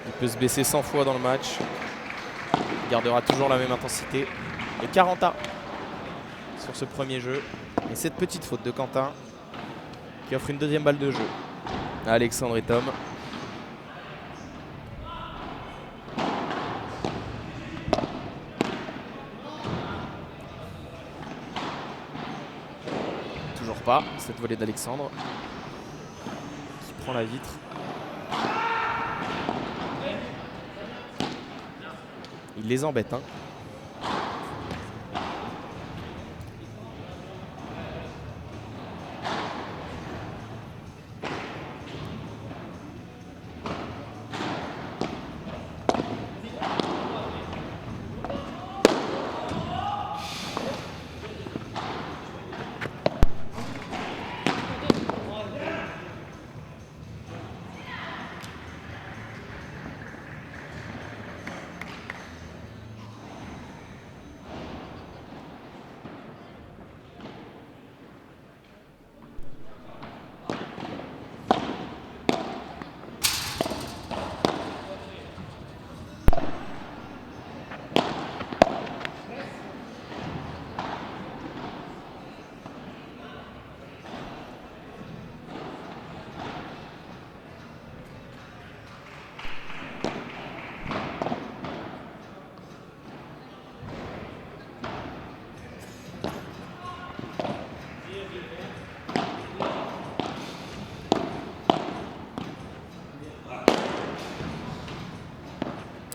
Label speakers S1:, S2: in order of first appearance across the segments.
S1: Il peut se blesser 100 fois dans le match. Il gardera toujours la même intensité. Et 40 sur ce premier jeu. Et cette petite faute de Quentin qui offre une deuxième balle de jeu à Alexandre et Tom. Toujours pas cette volée d'Alexandre qui prend la vitre. Il les embête, hein.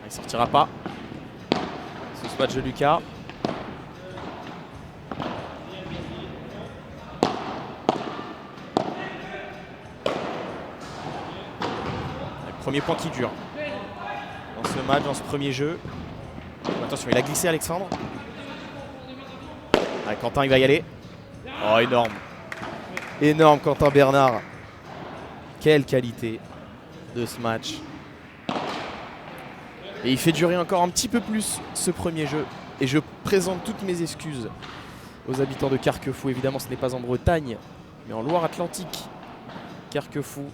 S1: Il sortira pas. Ce swatch de Lucas. Le premier point qui dure dans ce match, dans ce premier jeu. Attention, il a glissé Alexandre. Allez, Quentin, il va y aller. Oh, énorme. Énorme Quentin Bernard. Quelle qualité de ce match. Et il fait durer encore un petit peu plus ce premier jeu. Et je présente toutes mes excuses aux habitants de Carquefou. Évidemment, ce n'est pas en Bretagne, mais en Loire-Atlantique. Carquefou.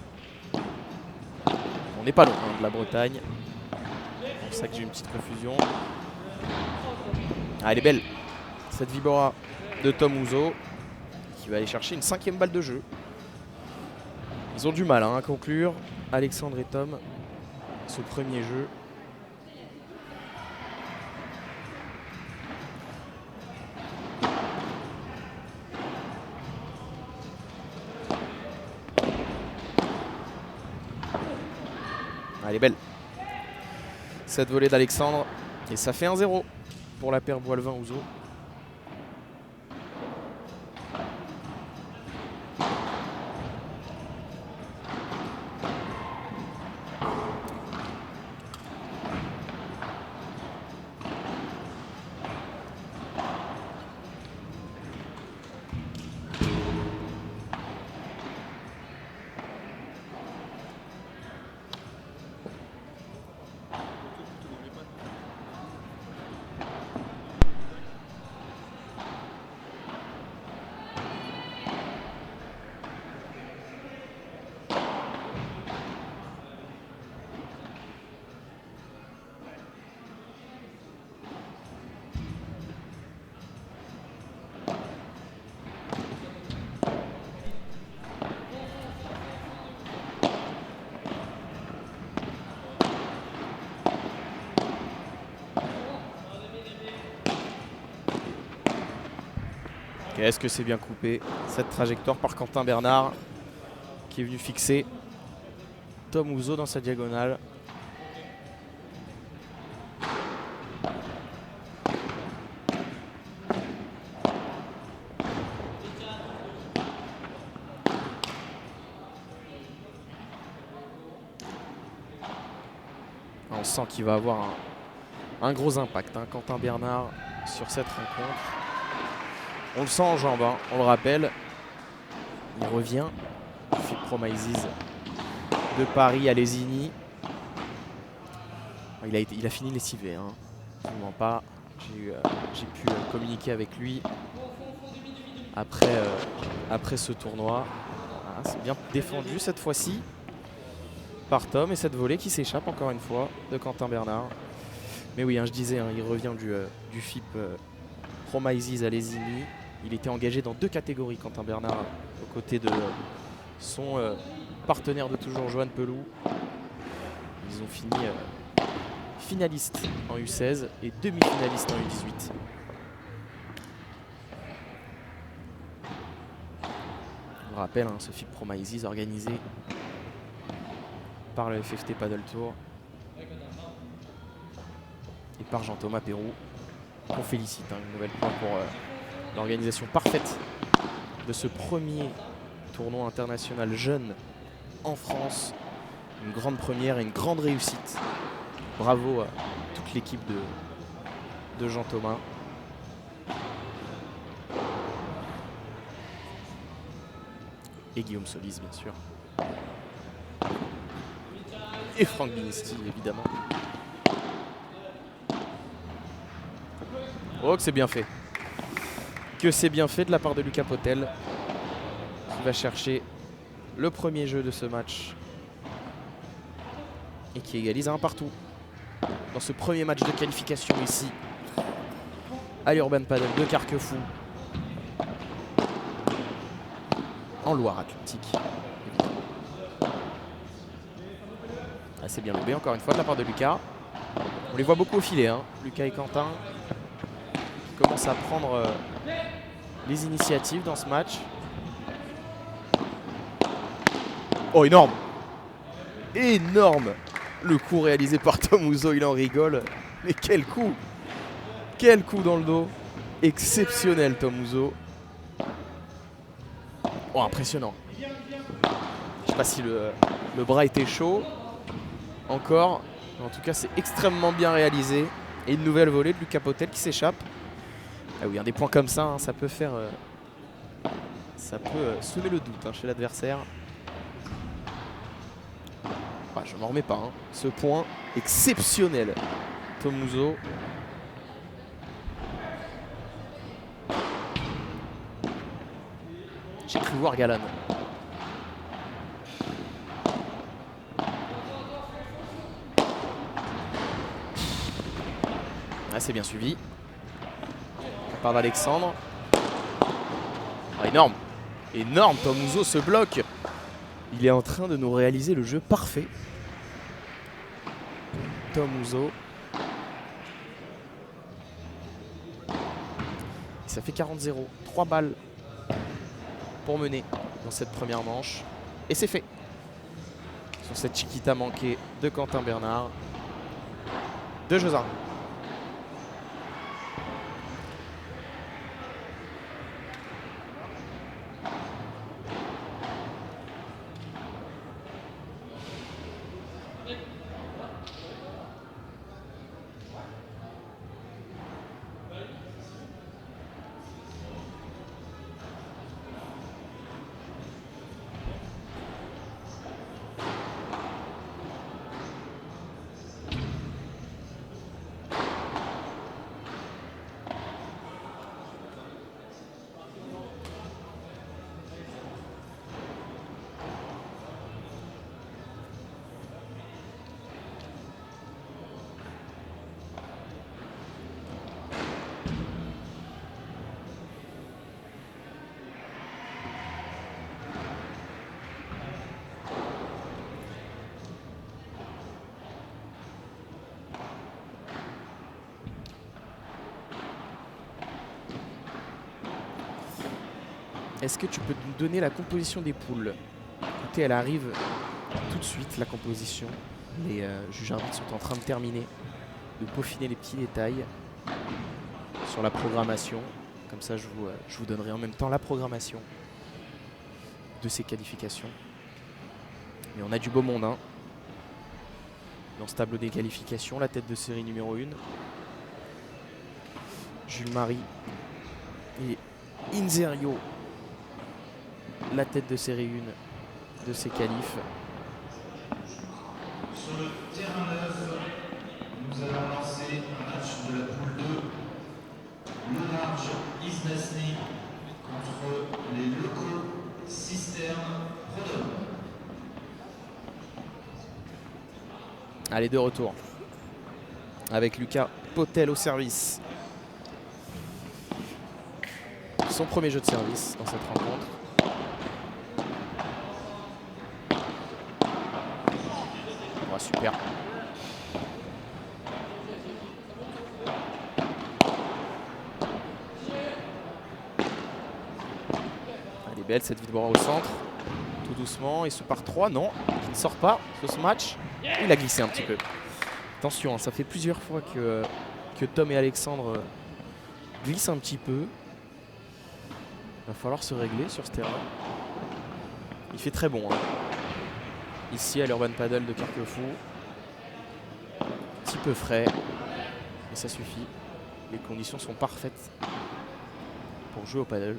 S1: On n'est pas loin de la Bretagne. C'est pour ça que j'ai une petite confusion. Ah, elle est belle. Cette Vibora de Tom Ouzo qui va aller chercher une 5e balle de jeu. Ils ont du mal à conclure, Alexandre et Tom, ce premier jeu. Elle est belle. Cette volée d'Alexandre. Et ça fait 1-0 pour la paire Boilevin-Ouzo. Est-ce que c'est bien coupé cette trajectoire par Quentin Bernard qui est venu fixer Tom Ouzo dans sa diagonale. On sent qu'il va avoir un gros impact, hein, Quentin Bernard, sur cette rencontre. On le sent en jambes, hein, on le rappelle. Il revient du FIC Promises de Paris à Lesigny. Il a fini lessivé, hein. Je ne mens pas. J'ai pu communiquer avec lui après ce tournoi. Voilà, c'est bien défendu cette fois-ci. par Tom et cette volée qui s'échappe encore une fois de Quentin Bernard. Mais oui, hein, je disais, hein, il revient du FIP Promises à Lesigny. Il était engagé dans 2 catégories, Quentin Bernard, aux côtés de son partenaire de toujours, Johan Pelou. Ils ont fini finalistes en U16 et demi-finalistes en U18. On rappelle, hein, ce FIP Promises organisé par le FFT Paddle Tour et par Jean-Thomas Perroux, qu'on félicite, hein, une nouvelle fois pour l'organisation parfaite de ce premier tournoi international jeune en France. Une grande première et une grande réussite. Bravo à toute l'équipe de Jean-Thomas. Et Guillaume Solis, bien sûr. Et Franck Binisti, évidemment. Oh, que c'est bien fait. Que c'est bien fait de la part de Lucas Potel, qui va chercher le premier jeu de ce match et qui égalise à 1 partout dans ce premier match de qualification ici à l'Urban Paddle de Carquefou en Loire-Atlantique. C'est bien lobé encore une fois de la part de Lucas. On les voit beaucoup au filet, hein, Lucas et Quentin, qui commencent à prendre les initiatives dans ce match. Oh, énorme! Énorme! Le coup réalisé par Tom Ouzo, il en rigole. Mais quel coup! Quel coup dans le dos! Exceptionnel, Tom Ouzo. Oh, impressionnant. Je sais pas si le bras était chaud. Encore. En tout cas, c'est extrêmement bien réalisé. Et une nouvelle volée de Lucas Potel qui s'échappe. Ah oui, des points comme ça, hein, ça peut faire... ça peut semer le doute, hein, chez l'adversaire. Ah, je m'en remets pas. Hein. Ce point exceptionnel. Tom Ouzo. J'ai cru voir Galan. Ah, c'est bien suivi. Par d'Alexandre. Ah, énorme. Énorme, Tom Ouzo se bloque. Il est en train de nous réaliser le jeu parfait. Tom Ouzo. Ça fait 40-0. 3 balles pour mener dans cette première manche. Et c'est fait. Sur cette chiquita manquée de Quentin Bernard. 2-1. Est-ce que tu peux nous donner la composition des poules? Écoutez, elle arrive tout de suite, la composition. Les juges arbitres sont en train de terminer, de peaufiner les petits détails sur la programmation. Comme ça, je vous donnerai en même temps la programmation de ces qualifications. Mais on a du beau monde, hein, dans ce tableau des qualifications. La tête de série numéro 1. Jules Marie et Inzerio. La tête de série 1 de ces qualifs.
S2: Sur le terrain neuf, nous allons lancer un match de la poule 2. Le large Isnasny contre les locaux Cisterne Prodome.
S1: Allez, de retour. Avec Lucas Potel au service. Son premier jeu de service dans cette rencontre. Oh, super. Elle est belle cette Vibora au centre. Tout doucement, il se part 3. Non, il ne sort pas sur ce match. Il a glissé un petit peu. Attention, hein, ça fait plusieurs fois que Tom et Alexandre glissent un petit peu. Il va falloir se régler sur ce terrain. Il fait très bon. Hein. Ici à l'Urban Paddle de Carquefou. Un petit peu frais, mais ça suffit. Les conditions sont parfaites pour jouer au paddle.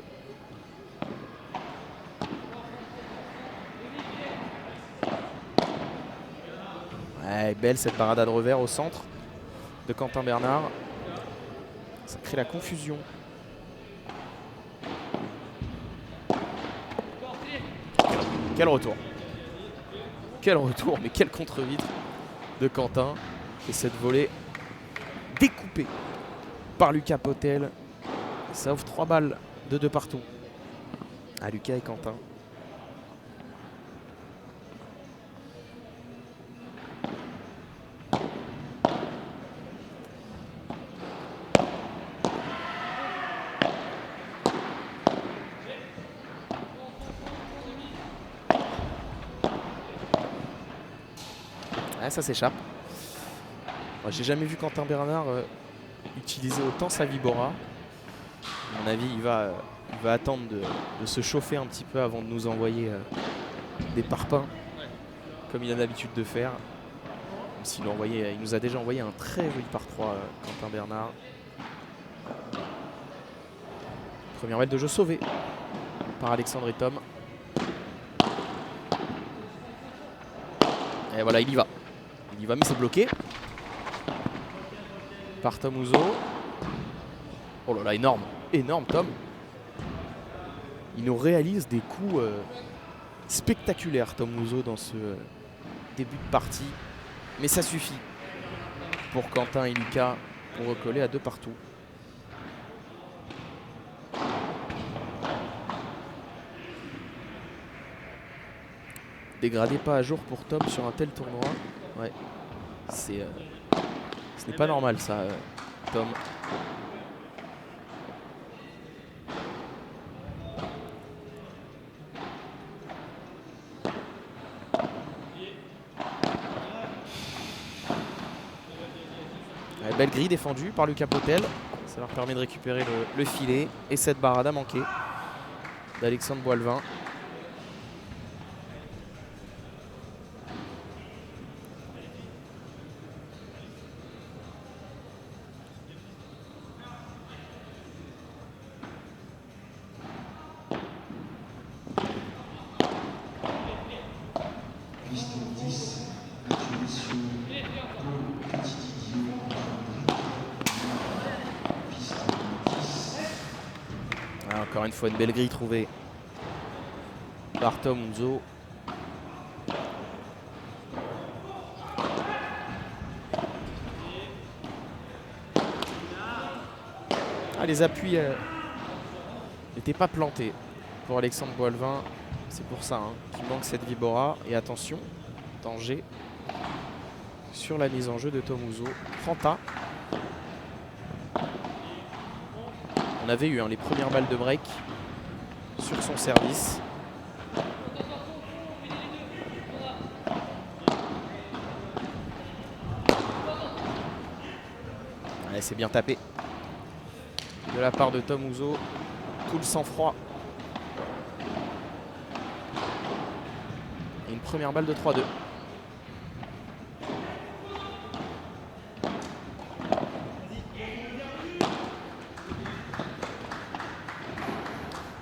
S1: Ouais, belle cette parade à de revers au centre de Quentin Bernard. Ça crée la confusion. Quel retour. Quel retour, mais quel contre-vitre de Quentin. Et cette volée découpée par Lucas Potel. Ça offre 3 balles de 2 partout à Lucas et Quentin. Ouais, ça s'échappe. J'ai jamais vu Quentin Bernard utiliser autant sa Vibora. À mon avis, il va attendre de se chauffer un petit peu avant de nous envoyer des parpaings, comme il a l'habitude de faire. Même s'il il nous a déjà envoyé un très joli par 3, Quentin Bernard. Première balle de jeu sauvée par Alexandre et Tom. Et voilà, il y va. Il y va, mais c'est bloqué par Tom Ouzo. Oh là là, énorme. Énorme, Tom. Il nous réalise des coups spectaculaires, Tom Ouzo, dans ce début de partie. Mais ça suffit pour Quentin et Lucas pour recoller à 2 partout. Dégradé pas à jour pour Tom sur un tel tournoi. Ouais, ce n'est pas normal ça, Tom. Ouais, belle grille défendue par Lucas Potel. Ça leur permet de récupérer le filet. Et cette barrade a manqué d'Alexandre Boilvin. Encore une fois, une belle grille trouvée par Tom Ouzo. Ah, les appuis n'étaient pas plantés pour Alexandre Boilvin. C'est pour ça qu'il manque cette Vibora. Et attention, danger sur la mise en jeu de Tom Ouzo. Franta. On avait eu les premières balles de break sur son service. Allez, c'est bien tapé de la part de Tom Ouzo. Tout le sang-froid. Et une première balle de 3-2.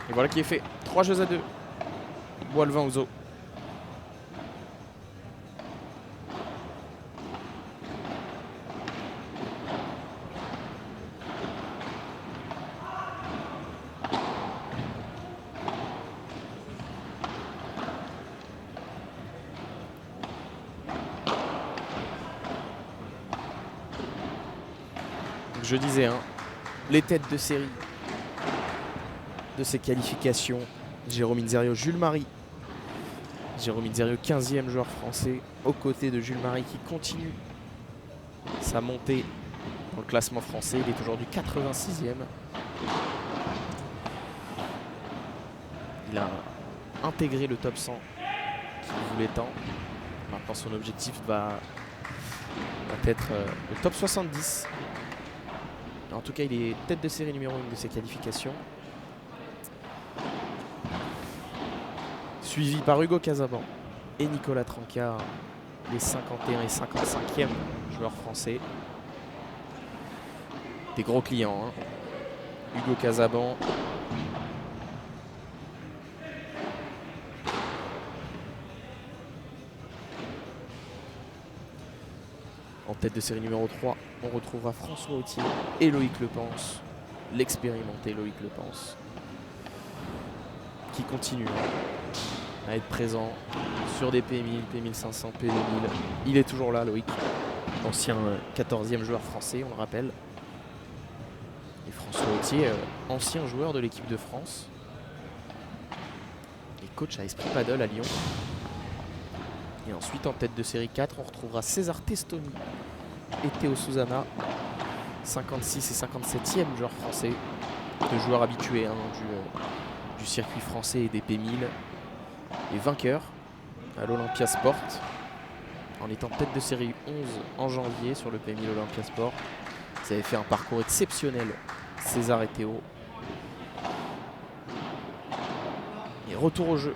S1: Et voilà qui est fait. 3 jeux à 2. Boilvin Ouzo. Je disais, hein, les têtes de série de ces qualifications. Jérôme Inzerio, Jules Marie. Jérôme Inzerio, 15e joueur français, aux côtés de Jules Marie qui continue sa montée dans le classement français. Il est aujourd'hui 86e. Il a intégré le top 100 qu'il voulait tant. Maintenant, son objectif va être le top 70. En tout cas, il est tête de série numéro 1 de ses qualifications. Suivi par Hugo Casabon et Nicolas Trancard, les 51 et 55e joueurs français. Des gros clients, hein. Hugo Casabon. En tête de série numéro 3, on retrouvera François Autier et Loïc Lepens, l'expérimenté Loïc Lepens, qui continue à être présent sur des P1000, P1500, P2000. Il est toujours là, Loïc, ancien 14e joueur français, on le rappelle. Et François Autier, ancien joueur de l'équipe de France et coach à Esprit Paddle à Lyon. Et ensuite, en tête de série 4, on retrouvera César Testoni et Théo Susanna, 56 et 57e joueurs français, deux joueurs habitués du circuit français et des P1000, et vainqueurs à l'Olympia Sport, en étant tête de série 11 en janvier sur le P1000 Olympia Sport. Ils avaient fait un parcours exceptionnel, César et Théo. Et retour au jeu.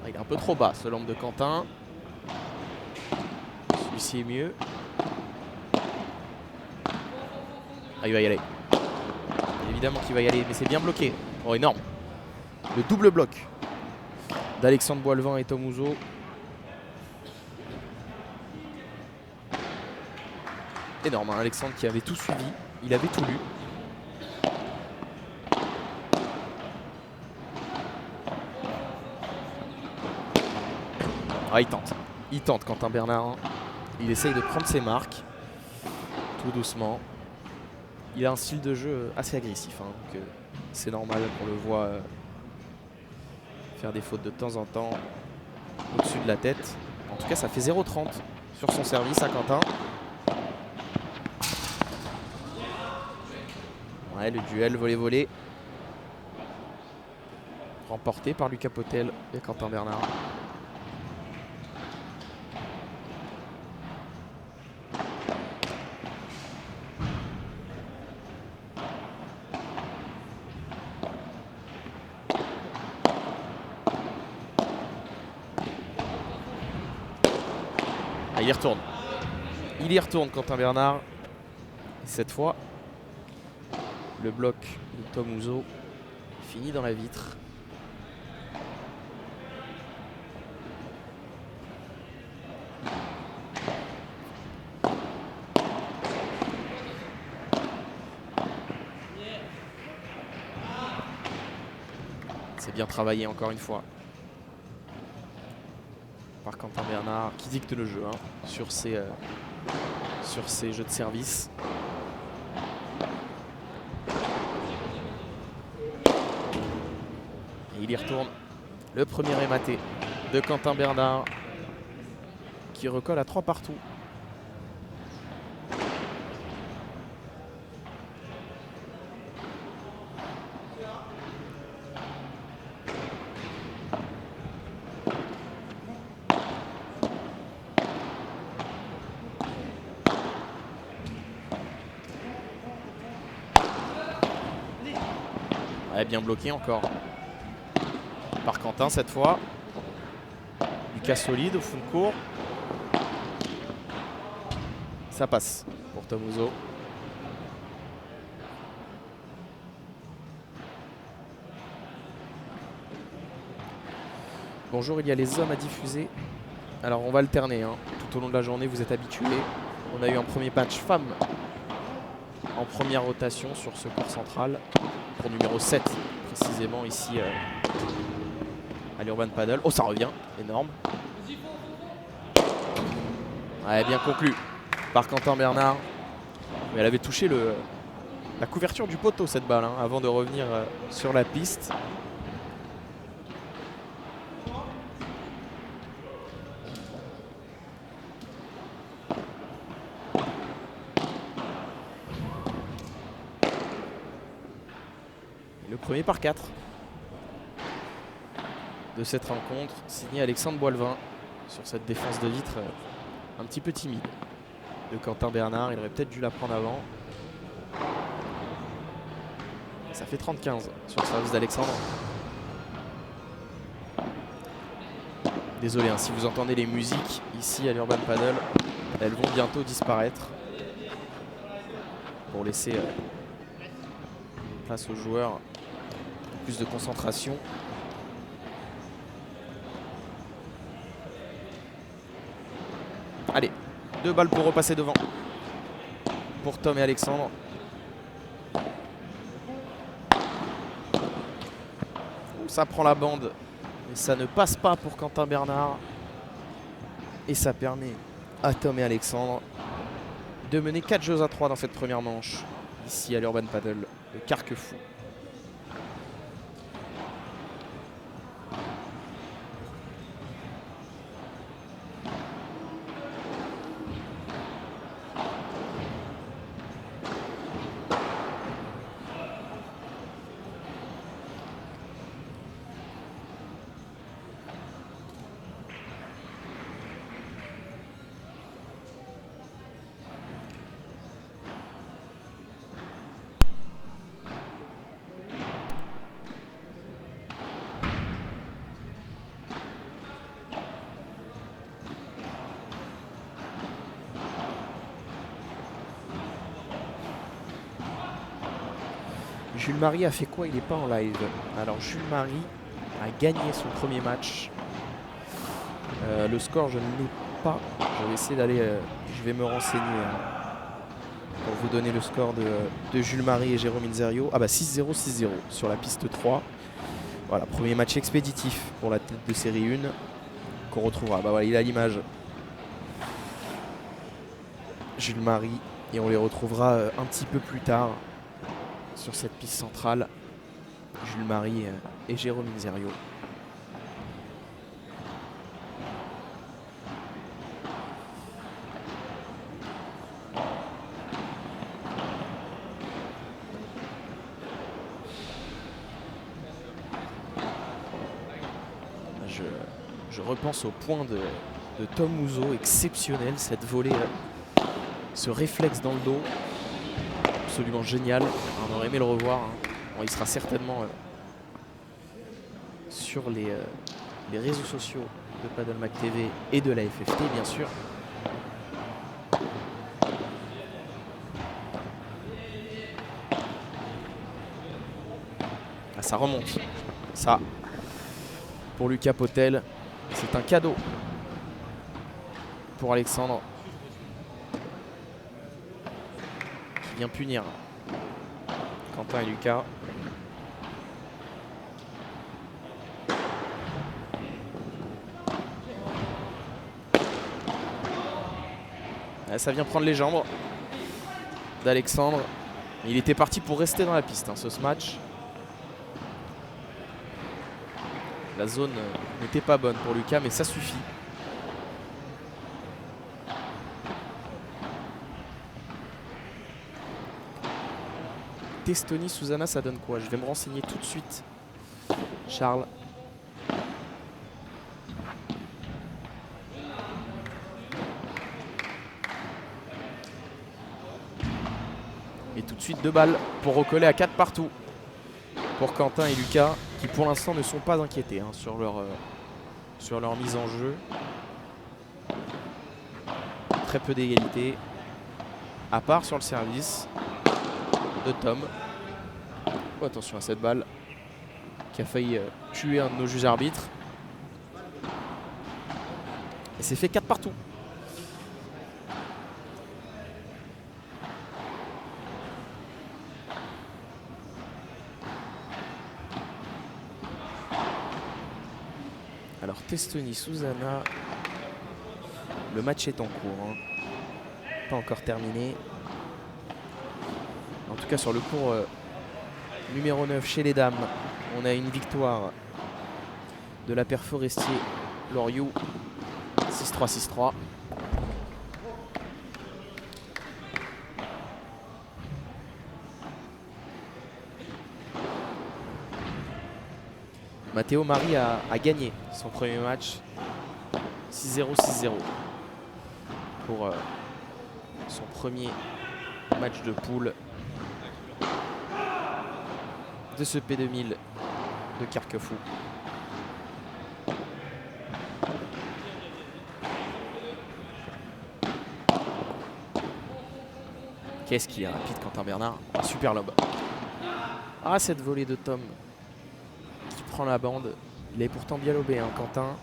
S1: Il est un peu trop bas ce lampe de Quentin. Celui-ci est mieux. Ah, il va y aller. Évidemment qu'il va y aller, mais c'est bien bloqué. Oh, énorme. Le double bloc d'Alexandre Boilevin et Tom Ouzo. Énorme, hein, Alexandre qui avait tout suivi. Il avait tout lu. Ah, il tente. Il tente, Quentin Bernard. Hein. Il essaye de prendre ses marques. Tout doucement. Il a un style de jeu assez agressif. Hein, donc c'est normal qu'on le voit faire des fautes de temps en temps au-dessus de la tête. En tout cas, ça fait 0,30 sur son service à Quentin. Ouais, le duel volley-volley. Remporté par Lucas Potel et Quentin Bernard. Il y retourne. Il y retourne, Quentin Bernard. Et cette fois, le bloc de Tom Ouzo finit dans la vitre. C'est bien travaillé encore une fois par Quentin Bernard qui dicte le jeu hein, sur ses jeux de service. Et il y retourne. Le premier ématé de Quentin Bernard qui recolle à 3 partout. Ouais, bien bloqué encore par Quentin cette fois. Lucas solide au fond de court. Ça passe pour Tom Ouzo. Bonjour, il y a les hommes à diffuser Alors on va alterner, hein. Tout au long de la journée, vous êtes habitués. On a eu un premier match femmes en première rotation sur ce court central. Pour numéro 7, précisément ici à l'Urban Paddle. Oh, ça revient, énorme. Ouais, bien conclu par Quentin Bernard. Mais elle avait touché la couverture du poteau, cette balle, hein, avant de revenir sur la piste. Et le premier par 4 de cette rencontre, signé Alexandre Boilvin sur cette défense de vitre un petit peu timide de Quentin Bernard. Il aurait peut-être dû la prendre avant. Et ça fait 30-15 sur le service d'Alexandre. Désolé, hein, si vous entendez les musiques ici à l'Urban Paddle, elles vont bientôt disparaître pour laisser place aux joueurs, plus de concentration. Allez, 2 balles pour repasser devant pour Tom et Alexandre. Ça prend la bande, mais ça ne passe pas pour Quentin Bernard. Et ça permet à Tom et Alexandre de mener 4 jeux à 3 dans cette première manche, ici à l'Urban Paddle de Carquefou. Jules Marie a fait quoi? Il n'est pas en live. Alors Jules Marie a gagné son premier match. Le score, je ne l'ai pas. Je vais essayer d'aller... je vais me renseigner pour vous donner le score de Jules Marie et Jérôme Inzerio. Ah bah 6-0, 6-0 sur la piste 3. Voilà, premier match expéditif pour la tête de série 1 qu'on retrouvera. Bah voilà, il a l'image. Jules Marie. Et on les retrouvera un petit peu plus tard sur cette piste centrale, Jules Marie et Jérôme Inzerio. Je repense au point de Tom Mouzeau, exceptionnel, cette volée, ce réflexe dans le dos. Absolument génial, on aurait aimé le revoir, hein. Bon, il sera certainement sur les réseaux sociaux de Paddle Mac TV et de la FFT bien sûr. Ah, ça remonte, ça pour Lucas Potel, c'est un cadeau pour Alexandre qui vient punir Quentin et Lucas. Ça vient prendre les jambes d'Alexandre. Il était parti pour rester dans la piste, hein, ce match. La zone n'était pas bonne pour Lucas, mais ça suffit. Testoni, Susanna, ça donne quoi? Je vais me renseigner tout de suite. Charles. Et tout de suite 2 balles pour recoller à 4 partout pour Quentin et Lucas, qui pour l'instant ne sont pas inquiétés, hein, sur leur mise en jeu. Très peu d'égalité, à part sur le service de Tom. Oh, attention à cette balle qui a failli tuer un de nos juges arbitres. Et c'est fait 4 partout. Alors Testoni, Susanna. Le match est en cours. Hein. Pas encore terminé. En tout cas sur le cours numéro 9 chez les dames, on a une victoire de la paire Forestier Loriot 6-3, 6-3. Matteo Marie a gagné son premier match 6-0, 6-0 pour son premier match de poule de ce P2000 de Carquefou. Qu'est-ce qu'il est rapide, Quentin Bernard. Ah, super lob. Ah, cette volée de Tom qui prend la bande. Il est pourtant bien lobé, hein, Quentin.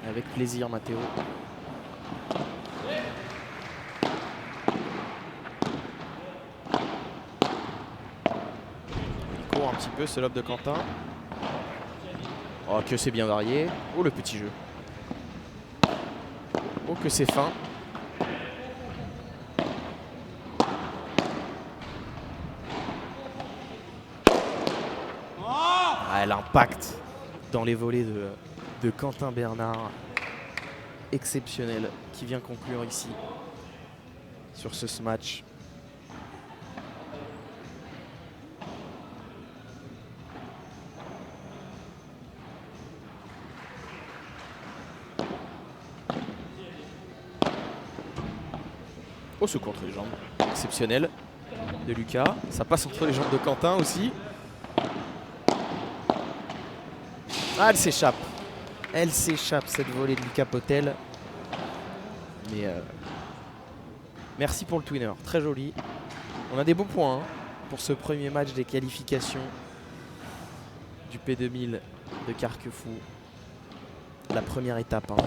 S1: Avec plaisir, Matteo. Il court un petit peu, ce lob de Quentin. Oh, que c'est bien varié. Oh, le petit jeu. Oh, que c'est fin. Ah, l'impact dans les volées de Quentin Bernard. Exceptionnel, qui vient conclure ici sur ce match. Oh, ce contre les jambes exceptionnel de Lucas. Ça passe entre les jambes de Quentin aussi. Ah, elle s'échappe. Elle s'échappe, cette volée de Lucas Potel. Mais merci pour le twinner, très joli. On a des beaux points hein, pour ce premier match des qualifications du P2000 de Carquefou. La première étape. Hein.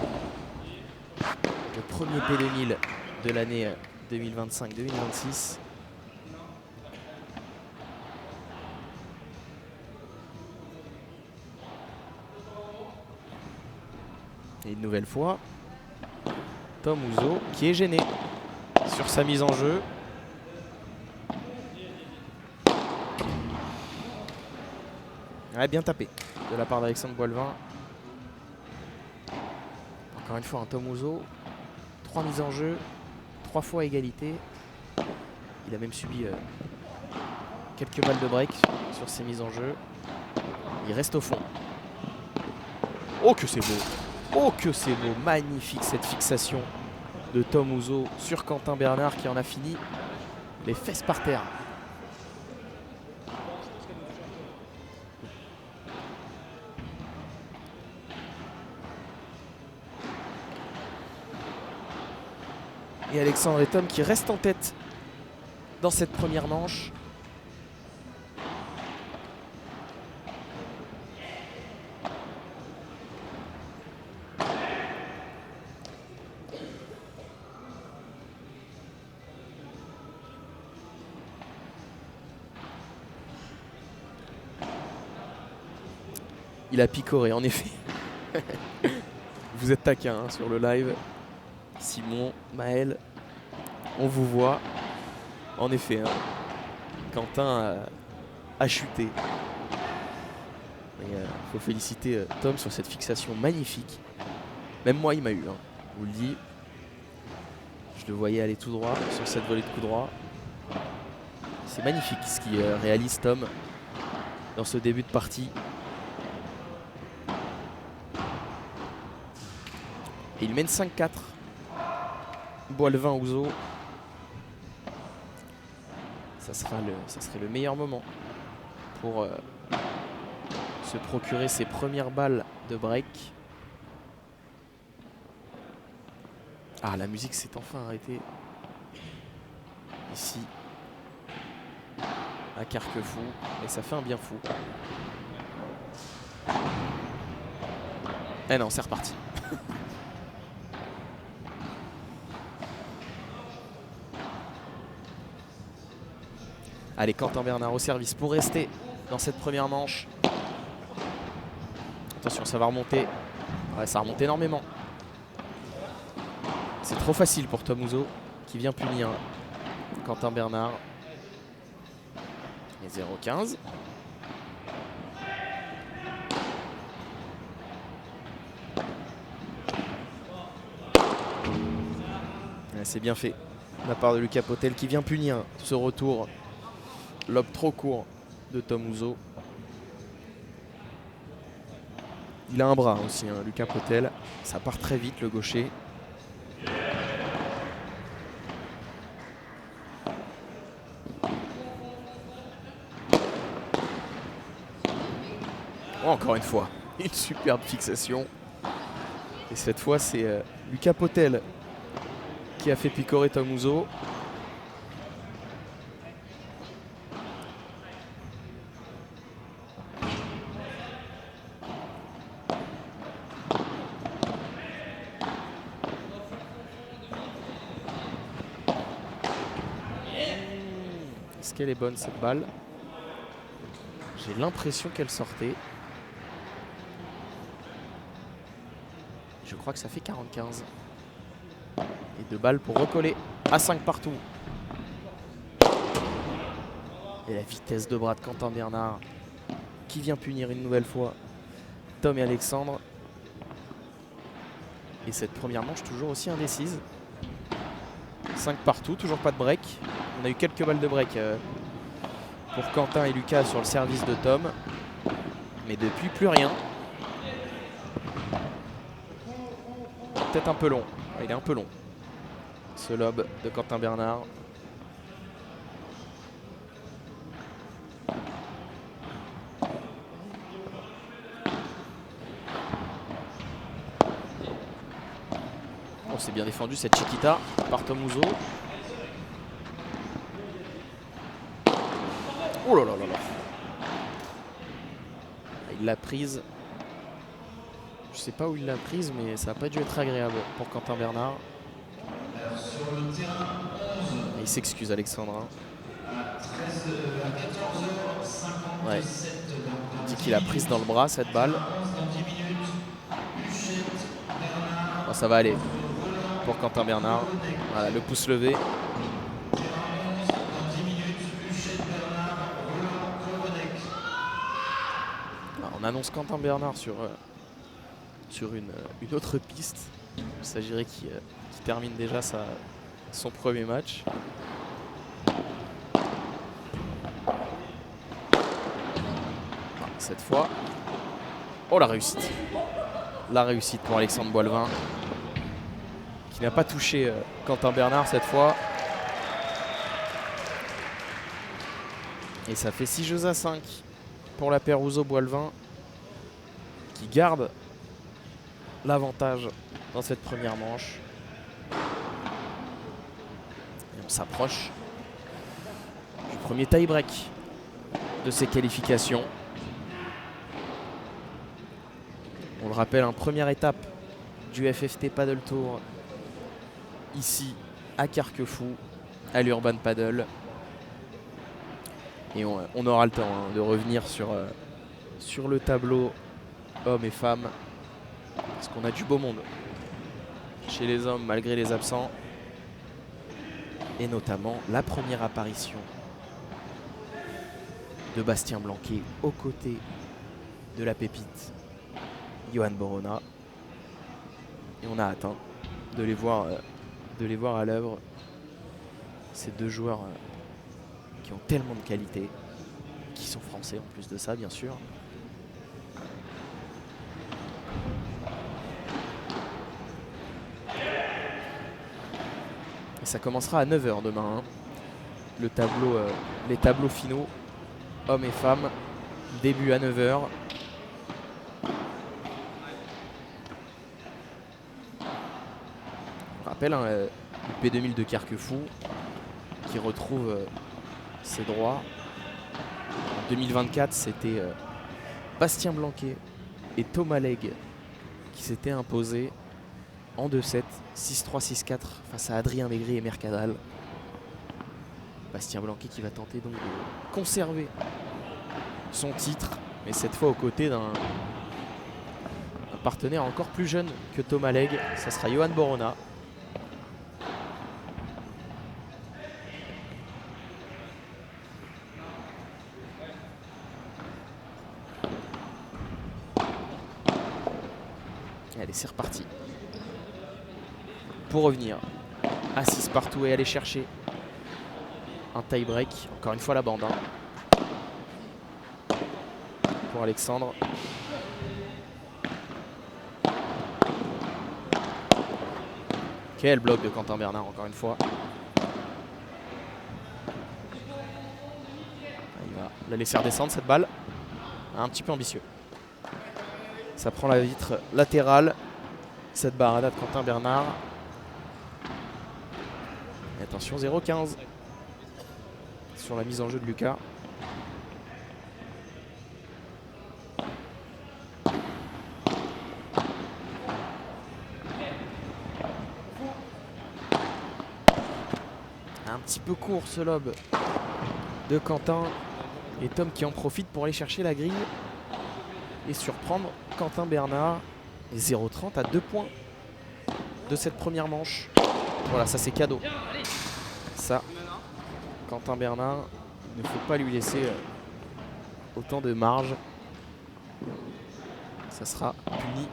S1: Le premier P2000 de l'année 2025-2026. Et une nouvelle fois, Tom Ouzo qui est gêné sur sa mise en jeu. Ouais, bien tapé de la part d'Alexandre Boilevin. Encore une fois, un Tom Ouzo. 3 mises en jeu, 3 fois égalité. Il a même subi quelques balles de break sur ses mises en jeu. Il reste au fond. Oh que c'est beau! Oh que c'est beau! Magnifique cette fixation de Tom Ouzo sur Quentin Bernard qui en a fini les fesses par terre. Et Alexandre et Tom qui restent en tête dans cette première manche. Il a picoré, en effet. Vous êtes taquin hein, sur le live. Simon, Maël, on vous voit. En effet, hein, Quentin a chuté. Il faut féliciter Tom sur cette fixation magnifique. Même moi, il m'a eu, hein, je vous le dis. Je le voyais aller tout droit sur cette volée de coup droit. C'est magnifique ce qu'il réalise Tom dans ce début de partie. Et il mène 5-4. Boilevin Ouzo. Ça serait le meilleur moment pour se procurer ses premières balles de break. Ah, la musique s'est enfin arrêtée. ici à Carquefou, et ça fait un bien fou. Eh non, c'est reparti. Allez, Quentin Bernard au service pour rester dans cette première manche. Attention, ça va remonter. Ouais, ça remonte énormément. C'est trop facile pour Tom Houzeau qui vient punir Quentin Bernard. Et 0-15. C'est bien fait de la part de Lucas Potel qui vient punir ce retour. Lob trop court de Tom Houzeau. Il a un bras aussi, hein, Lucas Potel. Ça part très vite, le gaucher. Oh, encore une fois, une superbe fixation. Et cette fois, c'est Lucas Potel qui a fait picorer Tom Houzeau. Est-ce qu'elle est bonne cette balle? J'ai l'impression qu'elle sortait. Je crois que ça fait 45. Et 2 balles pour recoller à 5 partout. Et la vitesse de bras de Quentin Bernard qui vient punir une nouvelle fois Tom et Alexandre. Et cette première manche toujours aussi indécise. 5 partout, toujours pas de break. On a eu quelques balles de break pour Quentin et Lucas sur le service de Tom. Mais depuis, plus rien. Peut-être un peu long. Il est un peu long, ce lob de Quentin Bernard. Oh, c'est bien défendu cette chiquita par Tom Houzeau. Oh là là là là. Il l'a prise. Je sais pas où il l'a prise, mais ça n'a pas dû être agréable pour Quentin Bernard.
S2: Sur le terrain 11.
S1: Et il s'excuse, Alexandre.
S2: À 14h57.
S1: Ouais. Il dit qu'il a prise dans le bras cette balle. Oh, ça va aller pour Quentin Bernard. Voilà, le pouce levé. Alors, on annonce Quentin Bernard sur une autre piste. Il s'agirait qu'il termine déjà son premier match. Cette fois, oh la réussite. La réussite pour Alexandre Boilevin, qui n'a pas touché Quentin Bernard cette fois. Et ça fait 6 jeux à 5 pour la paire Houzeau-Boilevin, qui garde l'avantage dans cette première manche. Et on s'approche du premier tie-break de ces qualifications. On le rappelle, première étape du FFT Paddle Tour ici à Carquefou, à l'Urban Paddle. Et on aura le temps de revenir sur le tableau hommes et femmes, parce qu'on a du beau monde chez les hommes malgré les absents. Et notamment la première apparition de Bastien Blanquet aux côtés de la pépite Johan Borona. Et on a hâte de les voir à l'œuvre. Ces deux joueurs qui ont tellement de qualité, qui sont français en plus de ça, bien sûr. Et ça commencera à 9 h demain. Les tableaux finaux, hommes et femmes, début à 9 h. On rappelle, le P2000 de Carquefou, qui retrouve ses droits. En 2024, c'était Bastien Blanquet et Thomas Legge qui s'étaient imposés en 2-7, 6-3, 6-4 face à Adrien Maigret et Mercadal. Bastien Blanquet qui va tenter donc de conserver son titre, mais cette fois aux côtés d'un partenaire encore plus jeune que Thomas Legge. Ça sera Johan Borona. Allez, c'est reparti. Pour revenir à 6 partout et aller chercher un tie-break. Encore une fois la bande. Pour Alexandre. Quel bloc de Quentin Bernard encore une fois. Il va la laisser redescendre cette balle. Un petit peu ambitieux. Ça prend la vitre latérale. Cette barrada de Quentin Bernard. Et attention, 0-15 sur la mise en jeu de Lucas. Un petit peu court ce lob de Quentin. Et Tom qui en profite pour aller chercher la grille et surprendre Quentin Bernard. Et 0-30 à 2 points de cette première manche. Voilà, ça c'est cadeau. Ça, Quentin Bernard, il ne faut pas lui laisser autant de marge. Ça sera puni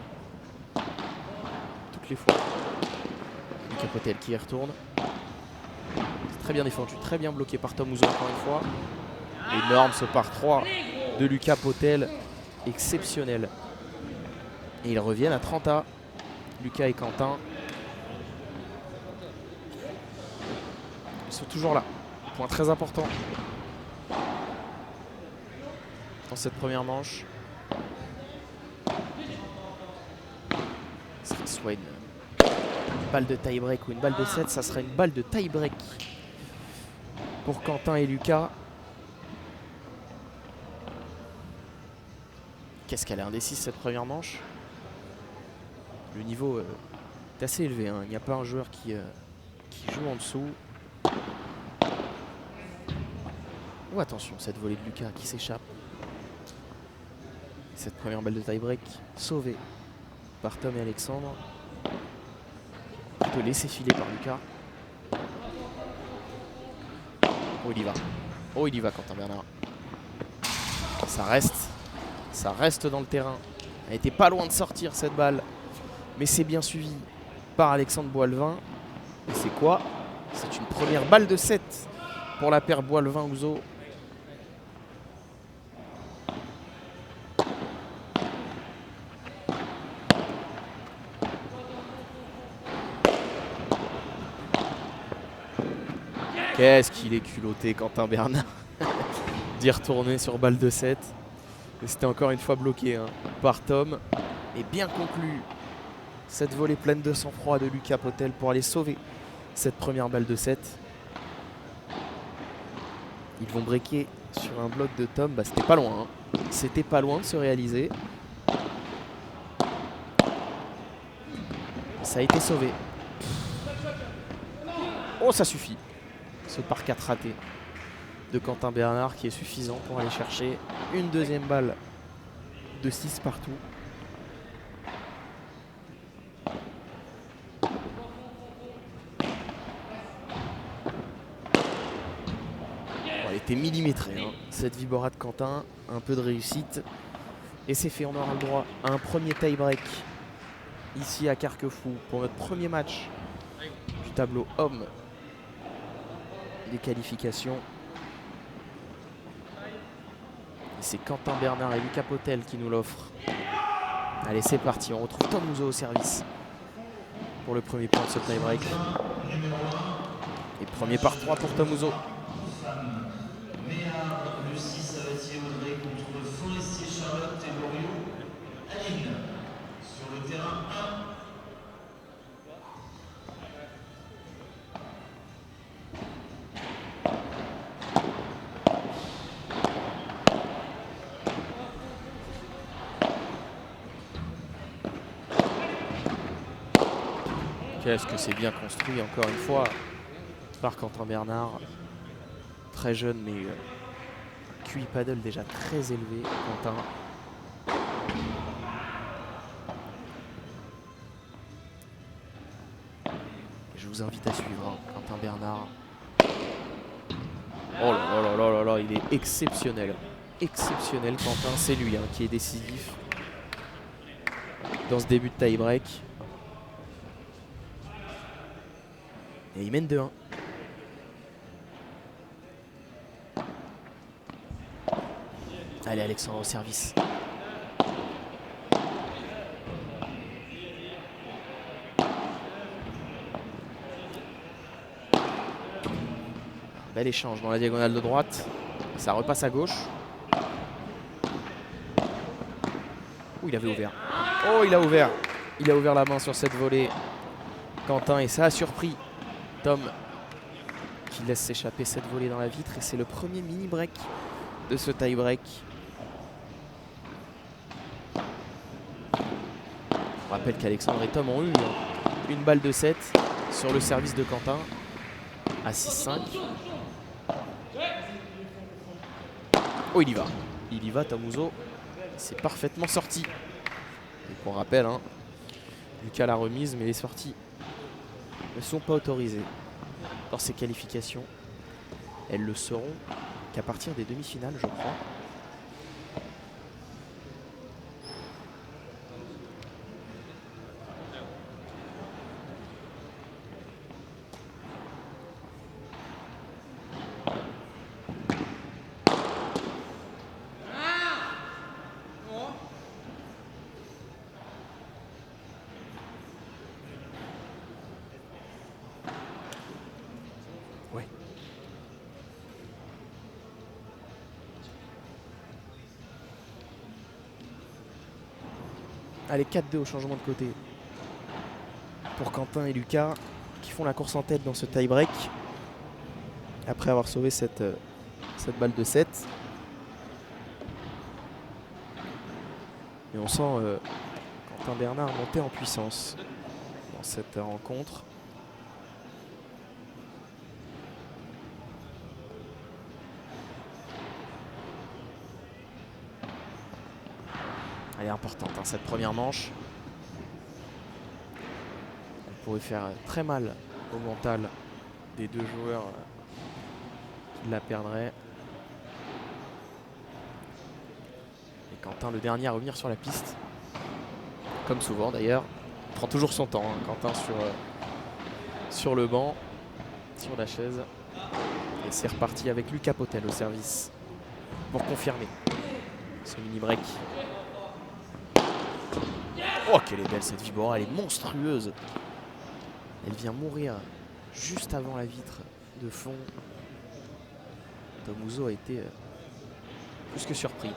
S1: toutes les fois. Lucas Potel qui y retourne. Très bien défendu, très bien bloqué par Tom Ouzo encore une fois. Énorme ce par 3 de Lucas Potel, exceptionnel. Et ils reviennent à 30 A, Lucas et Quentin. Ils sont toujours là, point très important dans cette première manche. Ce serait soit une balle de tie-break ou une balle de 7, ça serait une balle de tie-break pour Quentin et Lucas. Qu'est-ce qu'elle est indécise cette première manche. Le niveau est assez élevé, hein. Il n'y a pas un joueur qui joue en dessous. Oh attention, cette volée de Lucas qui s'échappe. Cette première balle de tie-break sauvée par Tom et Alexandre. Plutôt laissé filer par Lucas. Oh il y va. Oh il y va Quentin Bernard. Ça reste dans le terrain. Elle était pas loin de sortir cette balle. Mais c'est bien suivi par Alexandre Boilevin. Et c'est quoi? C'est une première balle de 7 pour la paire Boilevin-Ouzo. Qu'est-ce qu'il est culotté Quentin Bernard d'y retourner sur balle de 7. Et c'était encore une fois bloqué par Tom. Et bien conclu cette volée pleine de sang-froid de Lucas Potel pour aller sauver cette première balle de 7. Ils vont breaker sur un bloc de Tom. Bah, c'était pas loin. C'était pas loin de se réaliser. Ça a été sauvé. Oh, ça suffit. Ce par 4 raté de Quentin Bernard qui est suffisant pour aller chercher une deuxième balle de 6 partout. Elle était millimétrée, cette Vibora de Quentin. Un peu de réussite. Et c'est fait, on aura le droit à un premier tie-break ici à Carquefou pour notre premier match du tableau homme des qualifications. Et c'est Quentin Bernard et Lucas Potel qui nous l'offrent. Allez, c'est parti. On retrouve Tom Ouzo au service pour le premier point de ce tie-break. Et premier par 3 pour Tom Ouzo.
S2: Sur le terrain 1.
S1: Qu'est-ce que c'est bien construit, encore une fois, par Quentin Bernard. Très jeune, mais QI paddle déjà très élevé, Quentin. Je vous invite à suivre hein, Quentin Bernard. Oh là là là là là, il est exceptionnel. Exceptionnel, Quentin, c'est lui hein, qui est décisif dans ce début de tie-break. Et il mène 2-1. Allez, Alexandre au service. Bel échange dans la diagonale de droite. Ça repasse à gauche. Ouh, il avait ouvert. Oh, il a ouvert. Il a ouvert la main sur cette volée. Quentin, et ça a surpris Tom qui laisse s'échapper cette volée dans la vitre. Et c'est le premier mini-break de ce tie-break. On rappelle qu'Alexandre et Tom ont eu une balle de 7 sur le service de Quentin à 6-5. Oh, il y va. Il y va, Tom Uzo. C'est parfaitement sorti. Et pour rappel, hein, Lucas l'a remise, mais les sorties ne sont pas autorisées dans ces qualifications. Elles le seront qu'à partir des demi-finales, je crois. Ouais. Allez, 4-2 au changement de côté pour Quentin et Lucas qui font la course en tête dans ce tie-break après avoir sauvé cette balle de 7. Et on sent Quentin Bernard monter en puissance dans cette rencontre. Elle est importante hein, cette première manche. Elle pourrait faire très mal au mental des deux joueurs qui la perdraient. Et Quentin, le dernier à revenir sur la piste. Comme souvent d'ailleurs. Il prend toujours son temps, hein, Quentin sur le banc, sur la chaise. Et c'est reparti avec Lucas Potel au service pour confirmer ce mini-break. Oh, qu'elle est belle cette Vibora, elle est monstrueuse. Elle vient mourir juste avant la vitre de fond. Tom Uzo a été plus que surpris.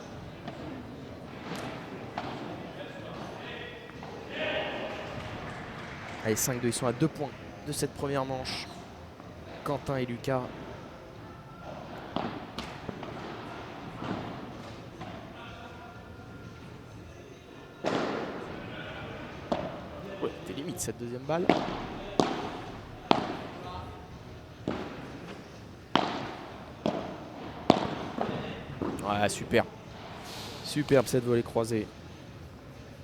S1: Allez, 5-2, ils sont à 2 points de cette première manche. Quentin et Lucas. Ouais, c'était limite cette deuxième balle. Ouais, super. Superbe cette volée croisée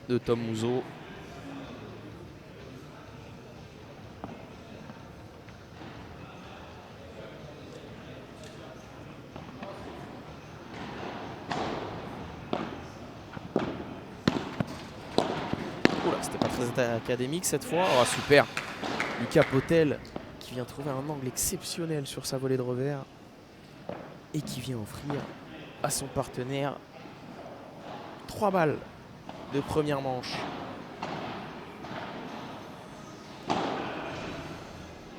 S1: de Tom Uzo. Oula, c'était pas très académique cette fois. Oh, super. Lucas Potel qui vient trouver un angle exceptionnel sur sa volée de revers et qui vient offrir à son partenaire 3 balles de première manche.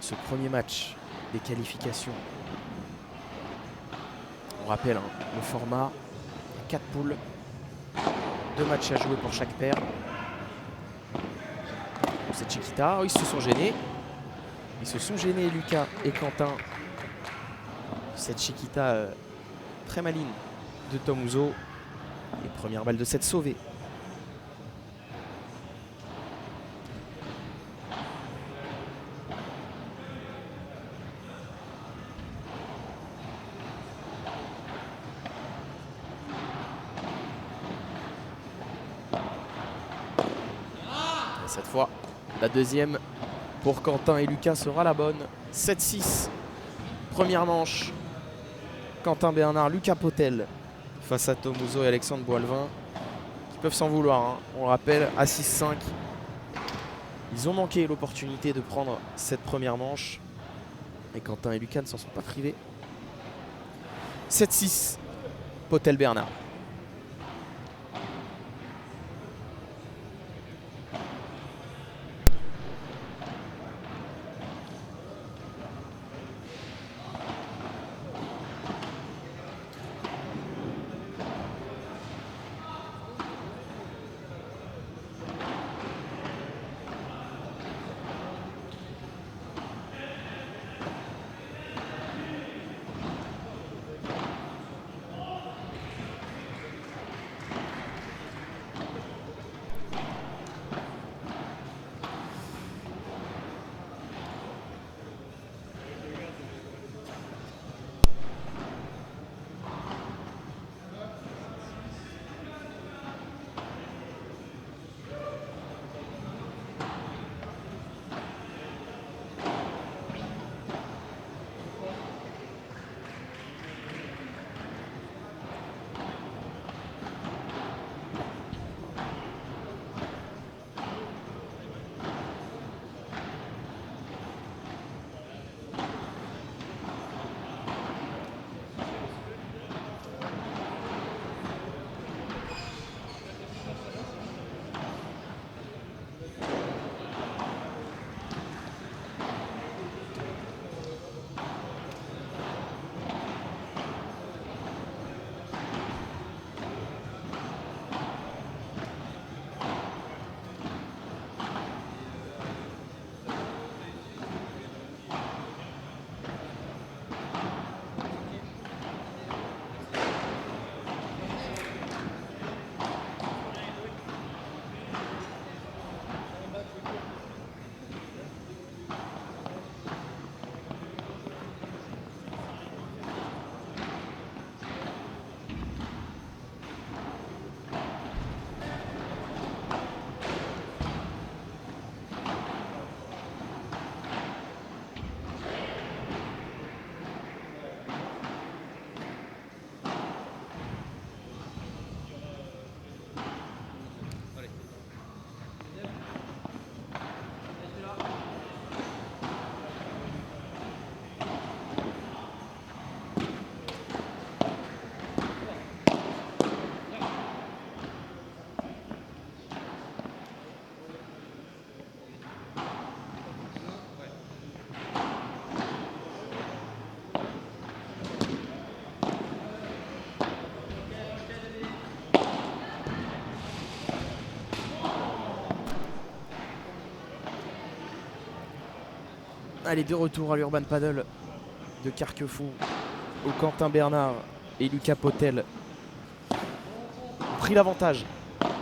S1: Ce premier match des qualifications. On rappelle hein, le format, 4 poules, 2 matchs à jouer pour chaque paire. C'est Chiquita, oh, ils se sont gênés. Ils se sont gênés, Lucas et Quentin. Cette Chiquita très maligne de Tom Uzo. Et première balle de 7 sauvée. Cette fois, la deuxième pour Quentin et Lucas sera la bonne. 7-6. Première manche. Quentin Bernard, Lucas Potel face à Tom Ouzo et Alexandre Boilvin, qui peuvent s'en vouloir, hein. On le rappelle, à 6-5. Ils ont manqué l'opportunité de prendre cette première manche. Et Quentin et Lucas ne s'en sont pas privés. 7-6. Potel Bernard. Allez, de retour à l'Urban Paddle de Carquefou, où Quentin Bernard et Lucas Potel ont pris l'avantage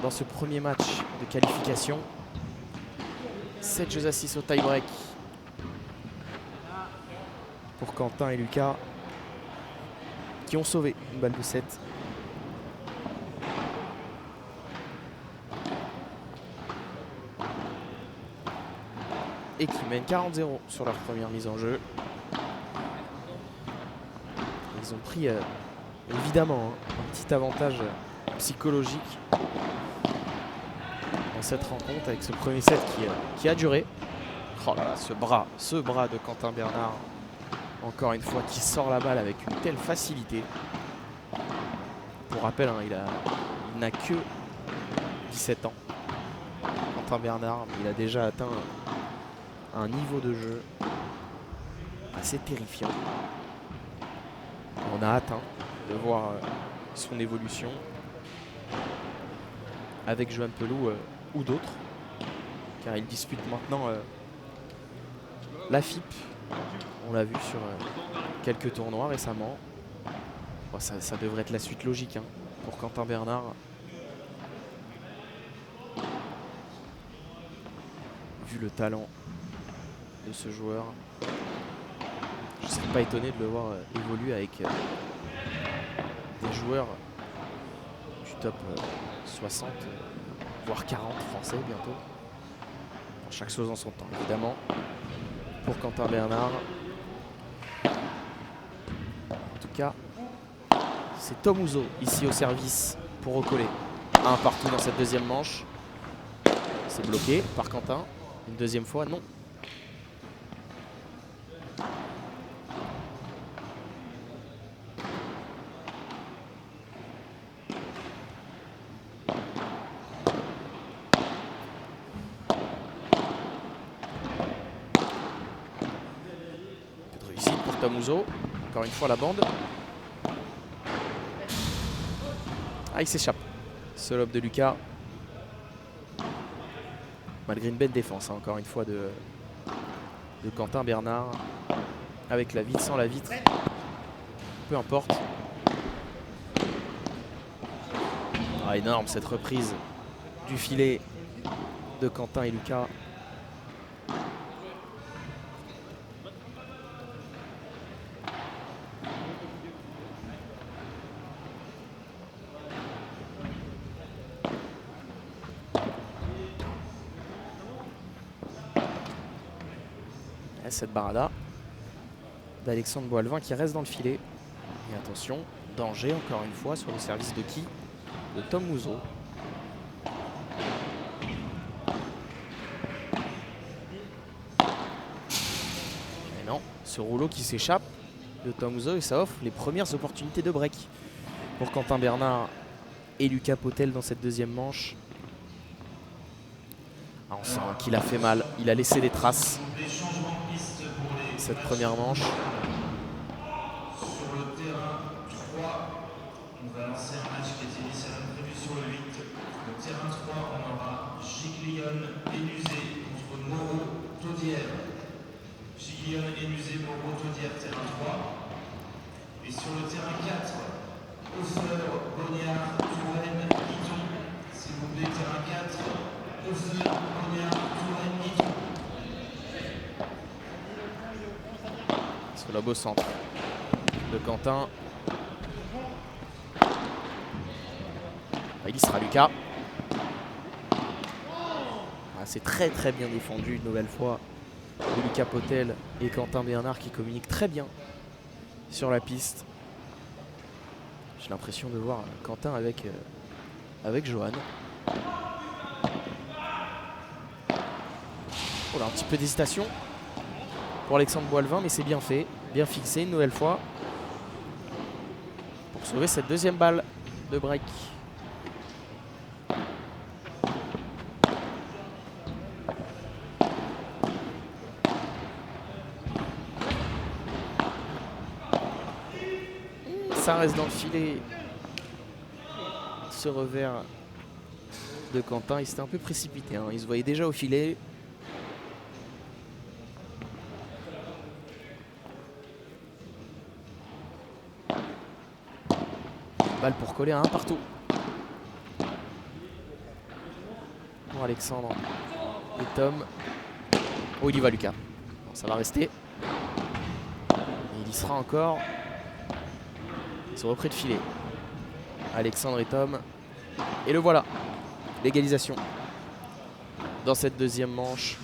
S1: dans ce premier match de qualification. 7 jeux à 6 au tie-break pour Quentin et Lucas, qui ont sauvé une balle de 7. Et qui mènent 40-0 sur leur première mise en jeu. Ils ont pris évidemment un petit avantage psychologique dans cette rencontre avec ce premier set qui a duré. Oh là là, ce bras de Quentin Bernard, encore une fois, qui sort la balle avec une telle facilité. Pour rappel, hein, il n'a que 17 ans. Quentin Bernard, il a déjà atteint un niveau de jeu assez terrifiant. On a hâte de voir son évolution avec Johan Pelou ou d'autres, car il dispute maintenant la FIP. On l'a vu sur quelques tournois récemment. Bon, ça devrait être la suite logique, hein, pour Quentin Bernard. Vu le talent de ce joueur, je ne serais pas étonné de le voir évoluer avec des joueurs du top 60, voire 40 français bientôt. Chaque chose en son temps, évidemment, pour Quentin Bernard. En tout cas, c'est Tom Ouzo ici au service pour recoller. Un partout dans cette deuxième manche. C'est bloqué par Quentin. Une deuxième fois, non. Tom Ouzo, encore une fois la bande. Ah, il s'échappe. Ce lob de Lucas. Malgré une belle défense, hein, encore une fois, de Quentin Bernard. Avec la vitre, sans la vitre. Peu importe. Ah, énorme cette reprise du filet de Quentin et Lucas. Cette barada d'Alexandre Boilvin qui reste dans le filet. Et attention, danger encore une fois sur le service de qui? De Tom Ouzo. Et non, ce rouleau qui s'échappe de Tom Ouzo et ça offre les premières opportunités de break pour Quentin Bernard et Lucas Potel dans cette deuxième manche. Ah, on sent qu'il a fait mal, il a laissé des traces. Cette première manche.
S2: Sur le terrain 3, on va lancer un match qui était initialement prévu sur le 8. Le terrain 3, on aura Giglione et Musée contre Moreau Taudière. Giglione et Musée, Moreau Taudière, terrain 3. Et sur le terrain 4, Hofer, Bognard, Touraine, Iton. S'il vous plaît, terrain 4, Hofer, Bognard, Touraine, Iton.
S1: Ce lob au centre de Quentin. Il y sera Lucas. Ah, c'est très très bien défendu une nouvelle fois de Lucas Potel et Quentin Bernard qui communiquent très bien sur la piste. J'ai l'impression de voir Quentin avec Johan. Oh là, un petit peu d'hésitation pour Alexandre Boilvin, mais c'est bien fait, bien fixé une nouvelle fois pour sauver cette deuxième balle de break. Ça reste dans le filet. Ce revers de Quentin, il s'était un peu précipité, hein. Il se voyait déjà au filet. Balle pour coller à un partout. Pour Alexandre et Tom. Oh, il y va Lucas. Bon, ça va rester. Et il y sera encore. Ils sont repris de filet. Alexandre et Tom. Et le voilà. L'égalisation. Dans cette deuxième manche.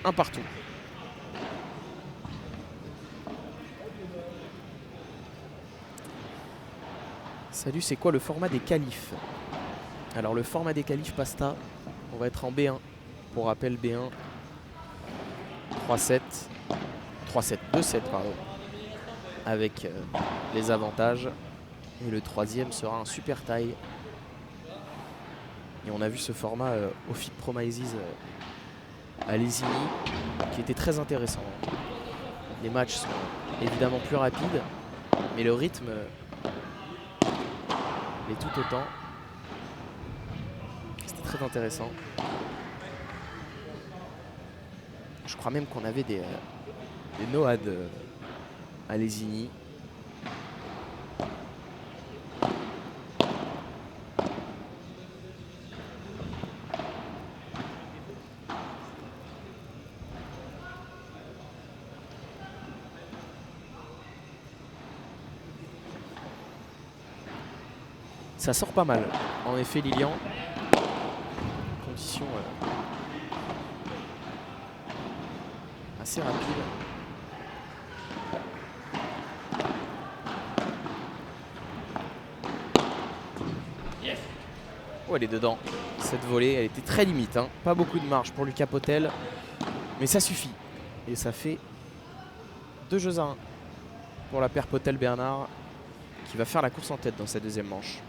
S1: Un partout. Salut, c'est quoi le format des qualifs? Alors le format des qualifs Pasta, on va être en B1. Pour rappel, B1 3-7. 3-7, 2-7 pardon. Avec les avantages. Et le troisième sera un super taille. Et on a vu ce format au FIP Promises à Lesigny qui était très intéressant. Les matchs sont évidemment plus rapides, mais le rythme est tout autant. C'était très intéressant. Je crois même qu'on avait des Noad à Lesigny. Ça sort pas mal. En effet, Lilian. Condition assez rapide. Oh, elle est dedans. Cette volée, elle était très limite. Hein. Pas beaucoup de marge pour Lucas Potel. Mais ça suffit. Et ça fait 2-1 pour la paire Potel-Bernard qui va faire la course en tête dans cette deuxième manche.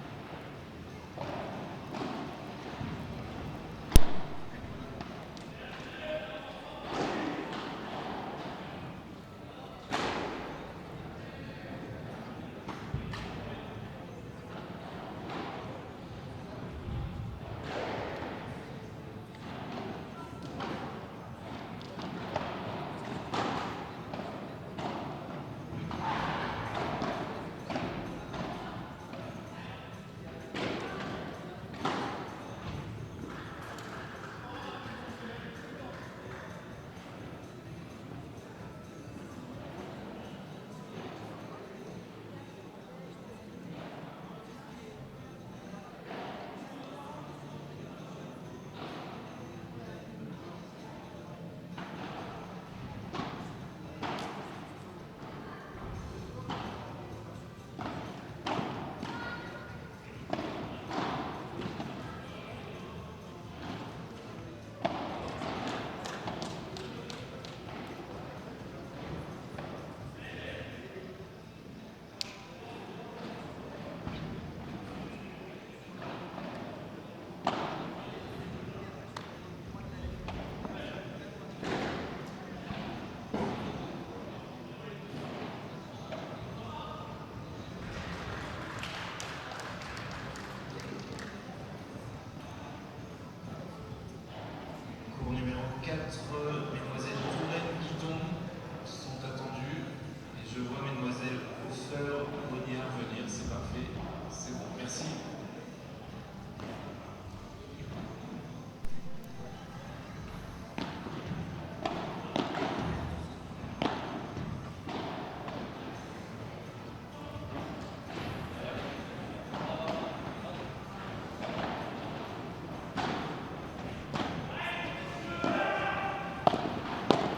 S2: Mesdemoiselles Touraine Guidon sont attendues. Et je vois Mesdemoiselles Hofer, Bonnière venir. C'est parfait. C'est bon. Merci.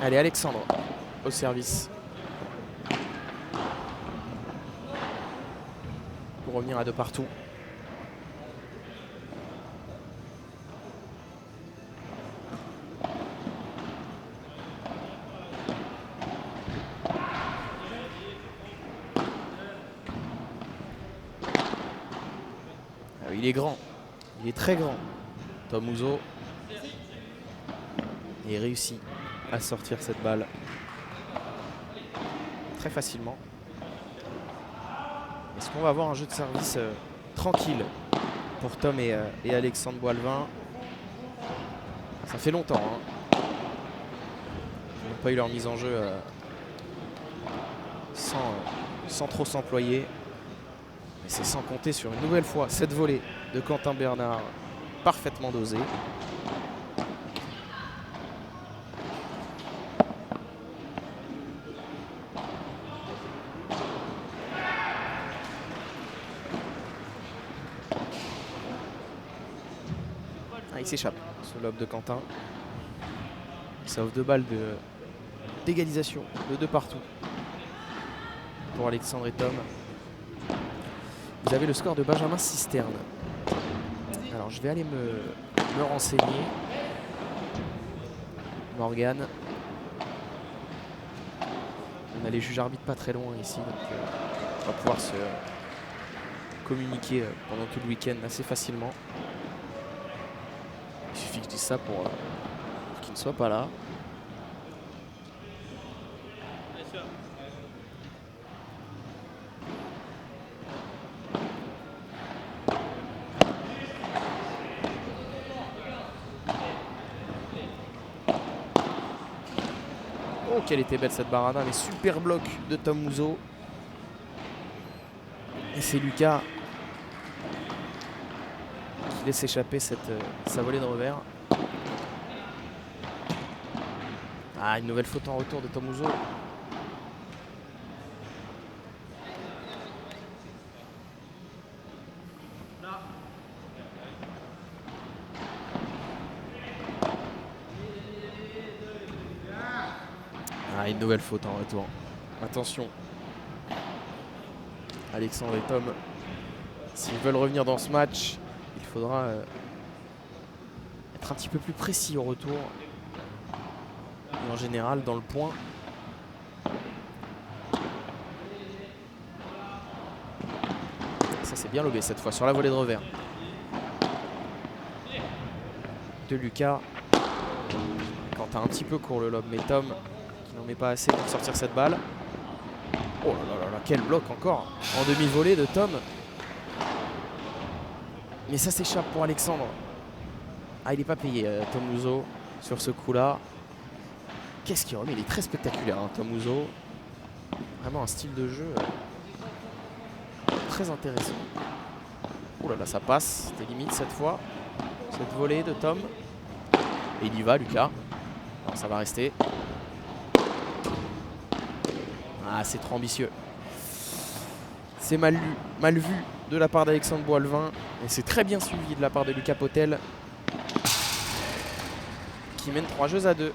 S1: Allez, Alexandre au service. Pour revenir à 2 partout. Il est grand. Il est très grand. Tom Ouzo. Et il réussit à sortir cette balle très facilement. Est-ce qu'on va avoir un jeu de service tranquille pour Tom et Alexandre Boilvin? Ça fait longtemps. Hein. Ils n'ont pas eu leur mise en jeu sans trop s'employer. Mais c'est sans compter sur une nouvelle fois cette volée de Quentin Bernard parfaitement dosée. Il s'échappe, ce lob de Quentin. Ça offre 2 balles d'égalisation de 2 partout pour Alexandre et Tom. Vous avez le score de Benjamin Cisterne. Alors je vais aller me renseigner. Morgane. On a les juges arbitres pas très loin ici, donc on va pouvoir se communiquer pendant tout le week-end assez facilement. Il suffit que je dise ça pour qu'il ne soit pas là. Oh, quelle était belle cette barana, mais super bloc de Tom Ouzo. Et c'est Lucas qui laisse échapper sa volée de revers. Ah, une nouvelle faute en retour de Tom Ouzo. une nouvelle faute en retour. Attention. Alexandre et Tom, s'ils veulent revenir dans ce match, il faudra être un petit peu plus précis au retour. Et en général, dans le point. Ça, c'est bien lobé cette fois sur la volée de revers. De Lucas. Quentin un petit peu court le lob, mais Tom qui n'en met pas assez pour sortir cette balle. Oh là là là, quel bloc encore en demi-volée de Tom. Mais ça s'échappe pour Alexandre. Ah, il n'est pas payé, Tom Ouzo, sur ce coup-là. Qu'est-ce qu'il remet? Il est très spectaculaire, hein, Tom Ouzo. Vraiment un style de jeu très intéressant. Oh là là, ça passe. C'était limite cette fois. Cette volée de Tom. Et il y va, Lucas. Alors, ça va rester. Ah, c'est trop ambitieux. C'est mal vu de la part d'Alexandre Boilvin. Et c'est très bien suivi de la part de Lucas Potel, qui mène 3 jeux à 2.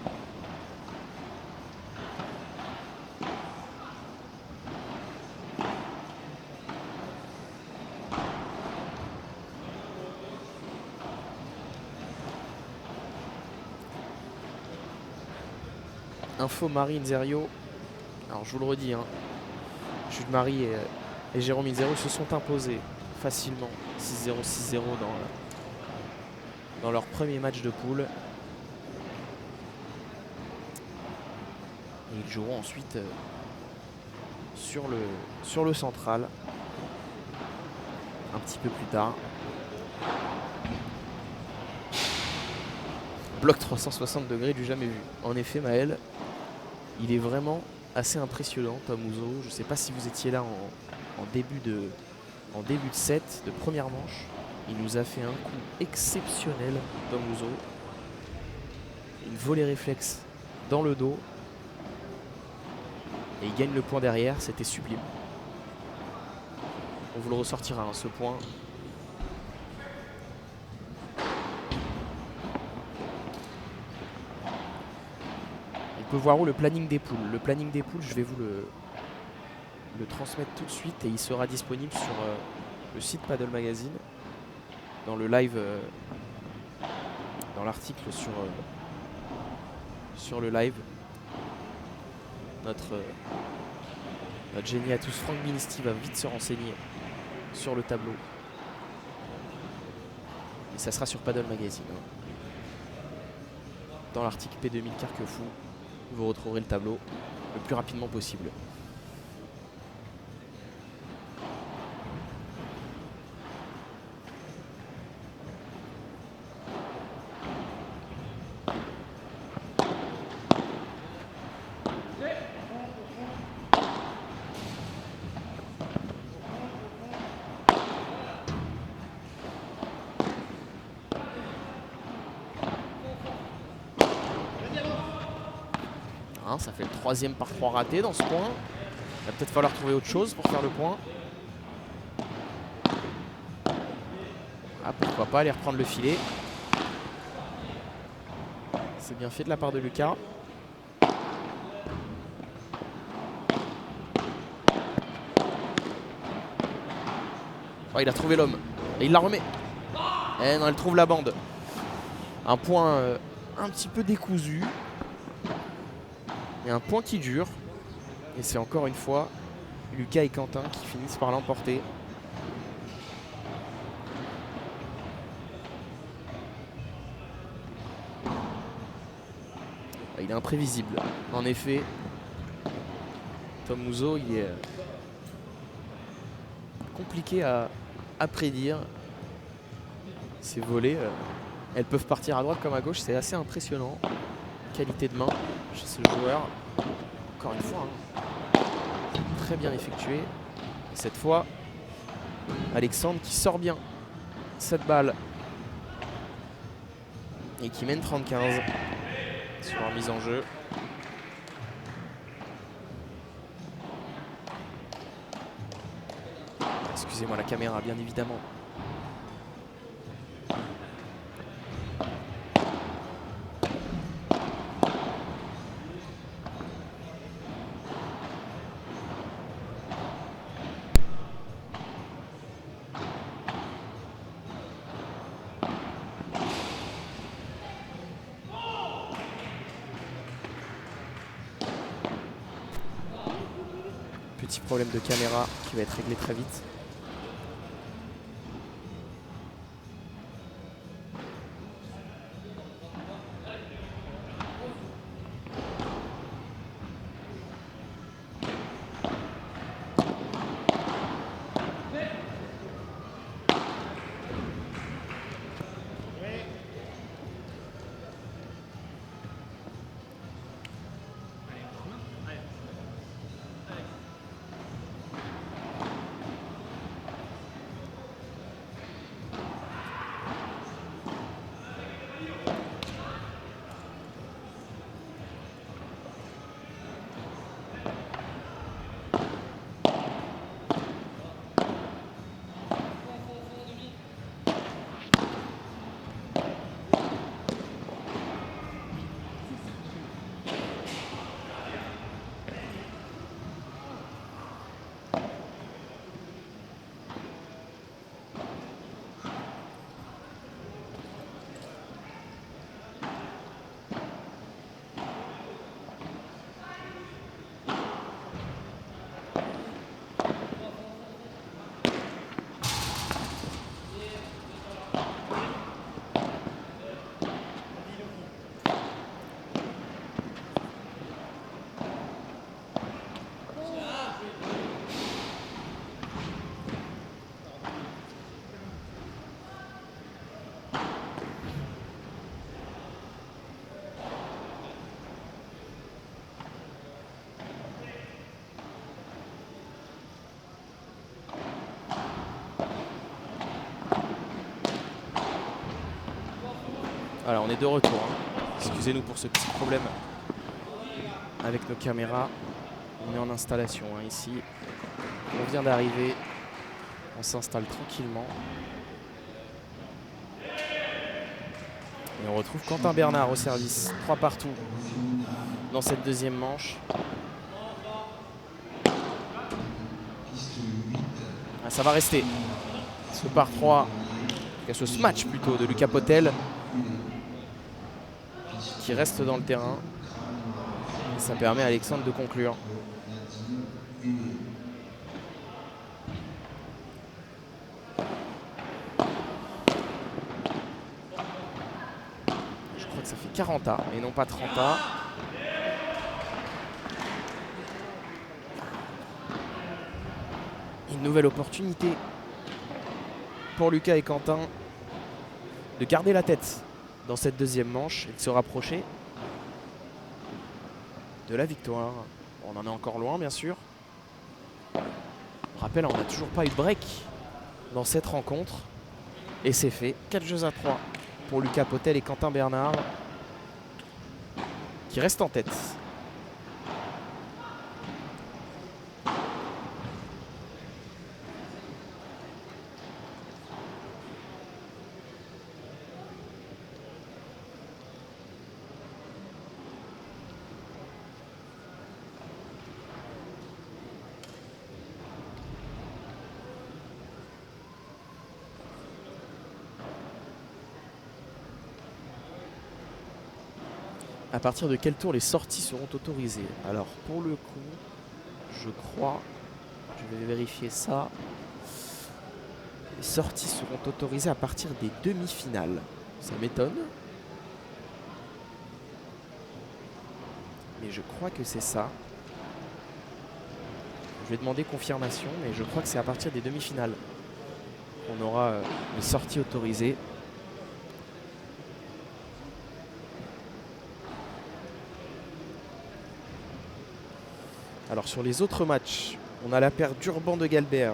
S1: Info Marie Inzerio. Alors je vous le redis, hein, Jules Marie et Jérôme Inzerio se sont imposés facilement 6-0, 6-0 dans leur premier match de poule. Et ils joueront ensuite sur le central un petit peu plus tard. Bloc 360 degrés du jamais vu. En effet, Maël, il est vraiment assez impressionnant, Tom Ouzo. Je ne sais pas si vous étiez là en début de set, de première manche. Il nous a fait un coup exceptionnel, Tom Ouzo. Une volée réflexe dans le dos. Et il gagne le point derrière, c'était sublime. On vous le ressortira, hein, ce point. On peut voir où le planning des poules. Le planning des poules, je vais vous le transmettre tout de suite et il sera disponible sur le site Paddle Magazine, dans le live, dans l'article sur le live. Notre génie à tous, Franck Ministy, va vite se renseigner sur le tableau. Et ça sera sur Paddle Magazine, hein. Dans l'article P2000 Carquefou, vous retrouverez le tableau le plus rapidement possible. Ça fait le 3e par 3 raté dans ce point. Il va peut-être falloir trouver autre chose pour faire le point. Ah, pourquoi pas aller reprendre le filet. C'est bien fait de la part de Lucas. Oh, il a trouvé l'homme. Et il la remet. Eh non, elle trouve la bande. Un point un petit peu décousu. Et un point qui dure. Et c'est encore une fois Lucas et Quentin qui finissent par l'emporter. Il est imprévisible. En effet, Tom Ouzo, il est compliqué à prédire. Ces volées, elles peuvent partir à droite comme à gauche. C'est assez impressionnant. Qualité de main chez ce joueur. Encore une fois, hein, très bien effectué. Et cette fois, Alexandre qui sort bien cette balle et qui mène 35 sur la mise en jeu. Excusez-moi la caméra, bien évidemment. problème de caméra qui va être réglé très vite. Voilà, on est de retour. Hein. Excusez-nous pour ce petit problème avec nos caméras. On est en installation hein, ici. On vient d'arriver. On s'installe tranquillement. Et on retrouve Quentin Bernard au service. 3 partout dans cette deuxième manche. Ah, ça va rester. Ce par 3, ce smash plutôt de Lucas Potel qui reste dans le terrain. Et ça permet à Alexandre de conclure. Je crois que ça fait 40 A et non pas 30 A. Une nouvelle opportunité pour Lucas et Quentin de garder la tête dans cette deuxième manche et de se rapprocher de la victoire. On en est encore loin bien sûr. On rappelle, on n'a toujours pas eu de break dans cette rencontre. Et c'est fait. 4 jeux à 3 pour Lucas Potel et Quentin Bernard qui restent en tête. À partir de quel tour les sorties seront autorisées? Alors pour le coup, je crois, je vais vérifier ça. Les sorties seront autorisées à partir des demi-finales. Ça m'étonne. Mais je crois que c'est ça. Je vais demander confirmation, mais je crois que c'est à partir des demi-finales qu'on aura les sorties autorisées. Alors sur les autres matchs, on a la paire d'Urban de Galbert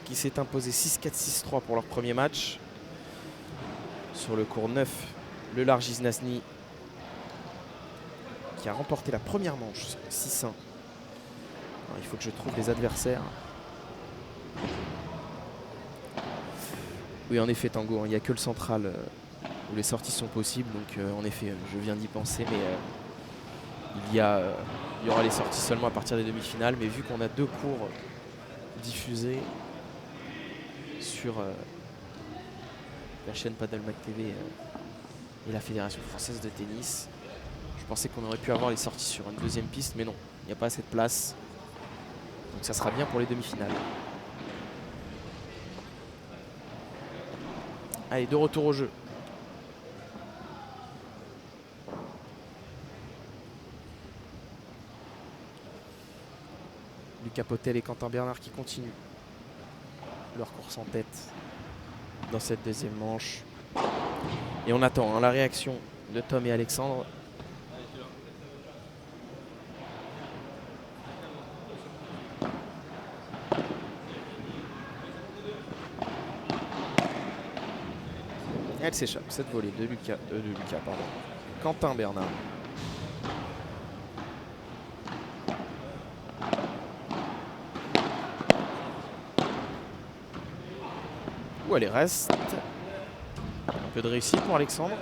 S1: qui s'est imposée 6-4, 6-3 pour leur premier match. Sur le cours 9, le Largis Nasny qui a remporté la première manche 6-1. Alors, il faut que je trouve les adversaires. Oui, en effet, Tango, il n'y a que le central où les sorties sont possibles. Donc en effet, je viens d'y penser, mais il y aura les sorties seulement à partir des demi-finales. Mais vu qu'on a 2 cours diffusés sur la chaîne Paddle Mac TV et la Fédération Française de Tennis, je pensais qu'on aurait pu avoir les sorties sur une deuxième piste, mais non, il n'y a pas assez de place. Donc ça sera bien pour les demi-finales. Allez, de retour au jeu. Lucas Potel et Quentin Bernard qui continuent leur course en tête dans cette deuxième manche. Et on attend la réaction de Tom et Alexandre. Elle s'échappe, cette volée de Lucas, pardon. Quentin Bernard. Où elle reste. Un peu de réussite pour Alexandre.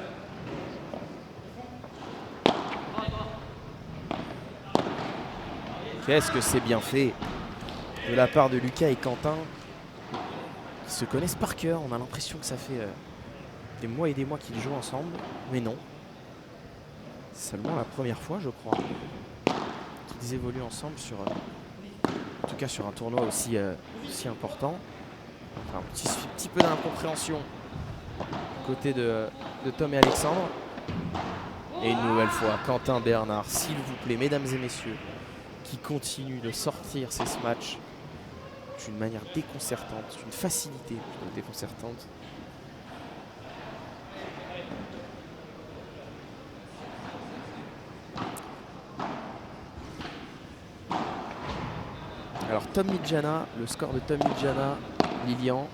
S1: Qu'est-ce que c'est bien fait de la part de Lucas et Quentin. Ils se connaissent par cœur. On a l'impression que ça fait des mois et des mois qu'ils jouent ensemble. Mais non. C'est seulement la première fois, je crois, qu'ils évoluent ensemble sur, en tout cas sur un tournoi aussi important. Enfin, un petit peu d'incompréhension côté de Tom et Alexandre. Et une nouvelle fois, Quentin Bernard, s'il vous plaît, mesdames et messieurs, qui continue de sortir ces matchs d'une manière déconcertante, d'une facilité plutôt déconcertante. Alors Tom Midjana, le score de Tom Midjana, Lilian,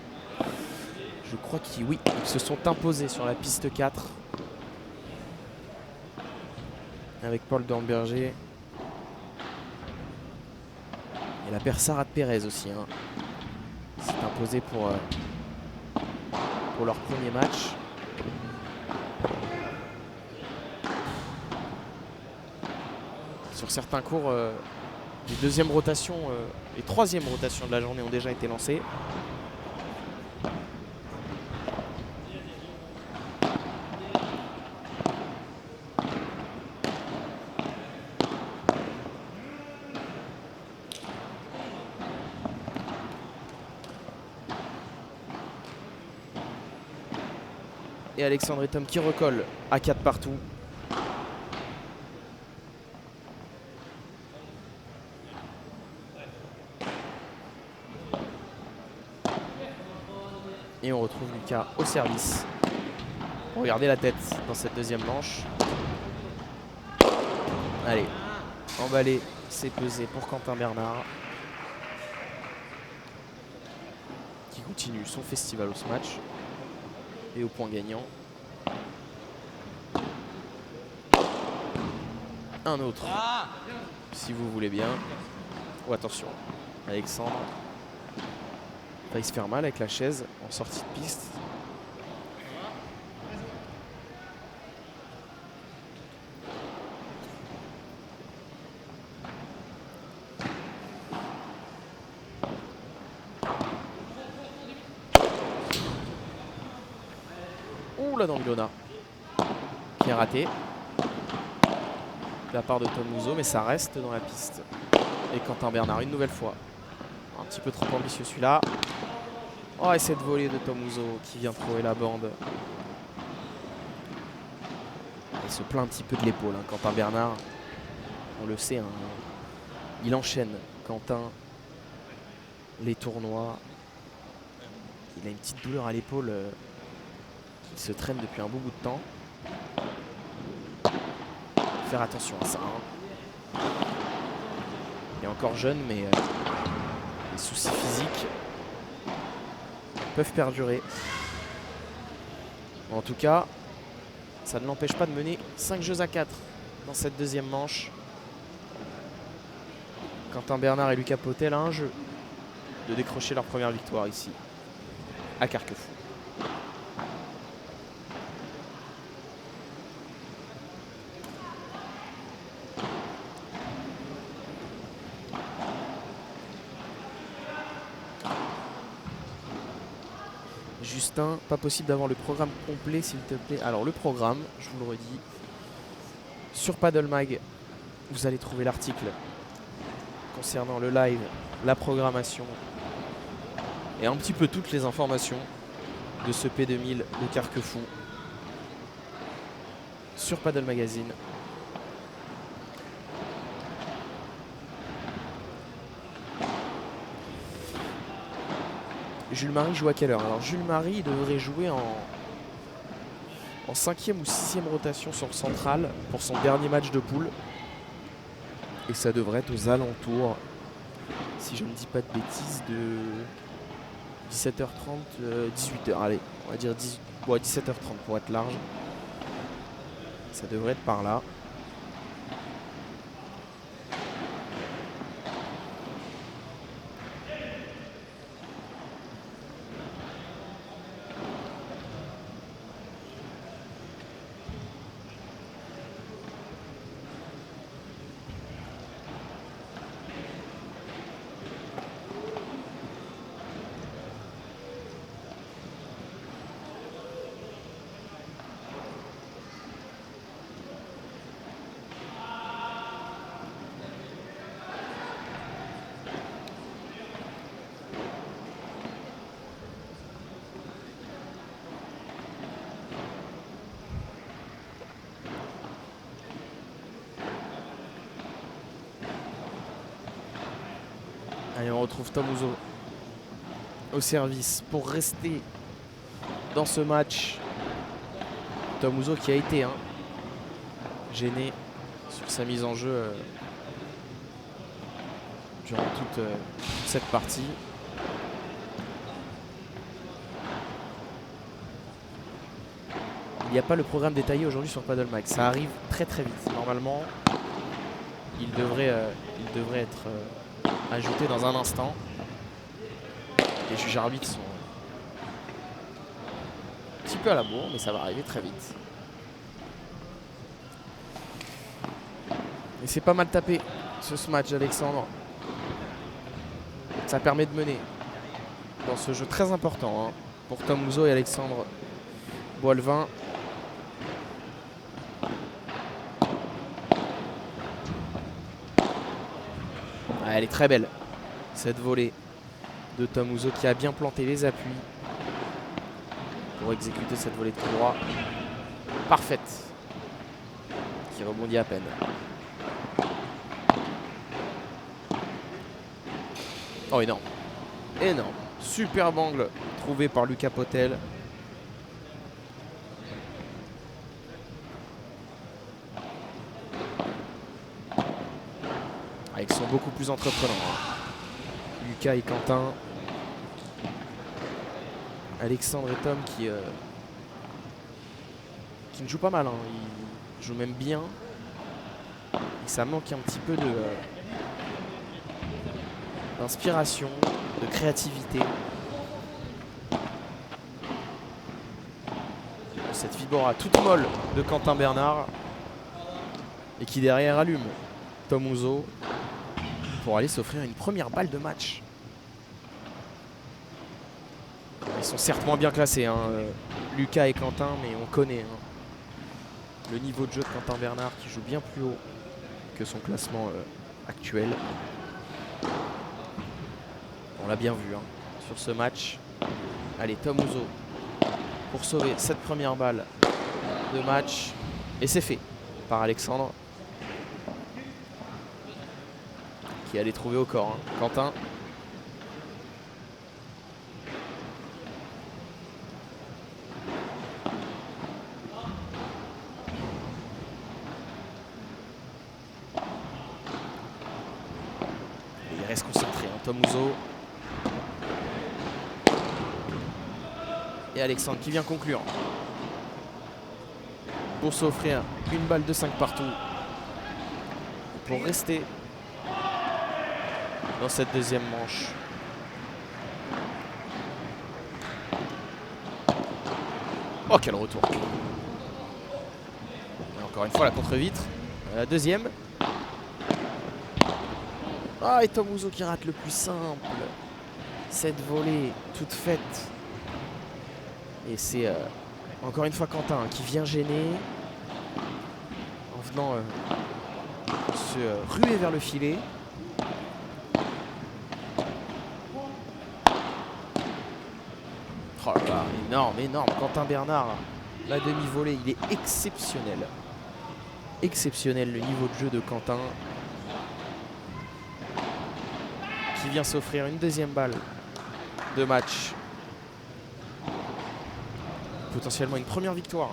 S1: je crois qu'ils ils se sont imposés sur la piste 4 avec Paul Dornberger. Et la paire Sarah Perez aussi s'est imposée pour leur premier match. Sur certains cours, les deuxième rotation et troisième rotation de la journée ont déjà été lancées. Et Alexandre et Tom qui recollent à 4 partout. Et on retrouve Lucas au service. Regardez la tête dans cette deuxième manche. Allez, emballé, c'est pesé pour Quentin Bernard, qui continue son festival au match et au point gagnant. Un autre, si vous voulez bien. Oh, attention, Alexandre va se faire mal avec la chaise en sortie de piste. Ouh là dans le Lona qui est raté de la part de Tom Muso, mais ça reste dans la piste. Et Quentin Bernard une nouvelle fois. Un petit peu trop ambitieux celui-là. Oh, et cette volée de Tom Muso qui vient trouver la bande. Il se plaint un petit peu de l'épaule, Quentin Bernard. On le sait, il enchaîne, Quentin, les tournois. Il a une petite douleur à l'épaule qui se traîne depuis un beau bout de temps. Faire attention à ça. Il est encore jeune, mais les soucis physiques peuvent perdurer. En tout cas, ça ne l'empêche pas de mener 5 jeux à 4 dans cette deuxième manche. Quentin Bernard et Lucas Potel à un jeu de décrocher leur première victoire ici à Carquefou. Justin, pas possible d'avoir le programme complet s'il te plaît. Alors le programme, je vous le redis, sur Paddle Mag, vous allez trouver l'article concernant le live la programmation et un petit peu toutes les informations de ce P2000 de Carquefou sur Padel Magazine. Jules Marie joue à quelle heure? Alors Jules Marie devrait jouer en 5e ou 6e rotation sur le central pour son dernier match de poule. Et ça devrait être aux alentours, si je ne dis pas de bêtises, de 17h30, 18h. Allez, on va dire 17h30 pour être large. Ça devrait être par là. Allez, on retrouve Tom Ouzo au service pour rester dans ce match. Tom Ouzo qui a été gêné sur sa mise en jeu durant toute cette partie. Il n'y a pas le programme détaillé aujourd'hui sur Padel Mag. Ça arrive très très vite. Normalement, il devrait être ajouté dans un instant. Les juges arbitres sont un petit peu à la bourre, mais ça va arriver très vite. Et c'est pas mal tapé ce match, Alexandre. Ça permet de mener dans ce jeu très important pour Tom Ouzo et Alexandre Boilvin. Elle est très belle, cette volée de Tom Ouzo qui a bien planté les appuis pour exécuter cette volée de coup droit parfaite qui rebondit à peine. Oh, énorme, énorme, superbe angle trouvé par Lucas Potel. Ils sont beaucoup plus entreprenants. Lucas et Quentin. Alexandre et Tom qui ne jouent pas mal. Ils jouent même bien. Et ça manque un petit peu d'inspiration, de créativité. Cette Vibora toute molle de Quentin Bernard. Et qui derrière allume Tom Ouzo pour aller s'offrir une première balle de match. Ils sont certes moins bien classés, Lucas et Quentin, mais on connaît le niveau de jeu de Quentin Bernard qui joue bien plus haut que son classement actuel. On l'a bien vu sur ce match. Allez, Tom Ouzo pour sauver cette première balle de match. Et c'est fait par Alexandre, qui allait trouver au corps Quentin. Et il reste concentré, Tom Ouzo. Et Alexandre qui vient conclure pour s'offrir une balle de 5 partout pour rester dans cette deuxième manche. Oh, quel retour! Et encore une fois la contre-vitre. La deuxième. Ah, et Tom Ouzo qui rate le plus simple. Cette volée toute faite. Et c'est encore une fois Quentin qui vient gêner en venant se ruer vers le filet. Oh là là, énorme, énorme. Quentin Bernard, la demi-volée, il est exceptionnel. Exceptionnel le niveau de jeu de Quentin. Qui vient s'offrir une deuxième balle de match. Potentiellement une première victoire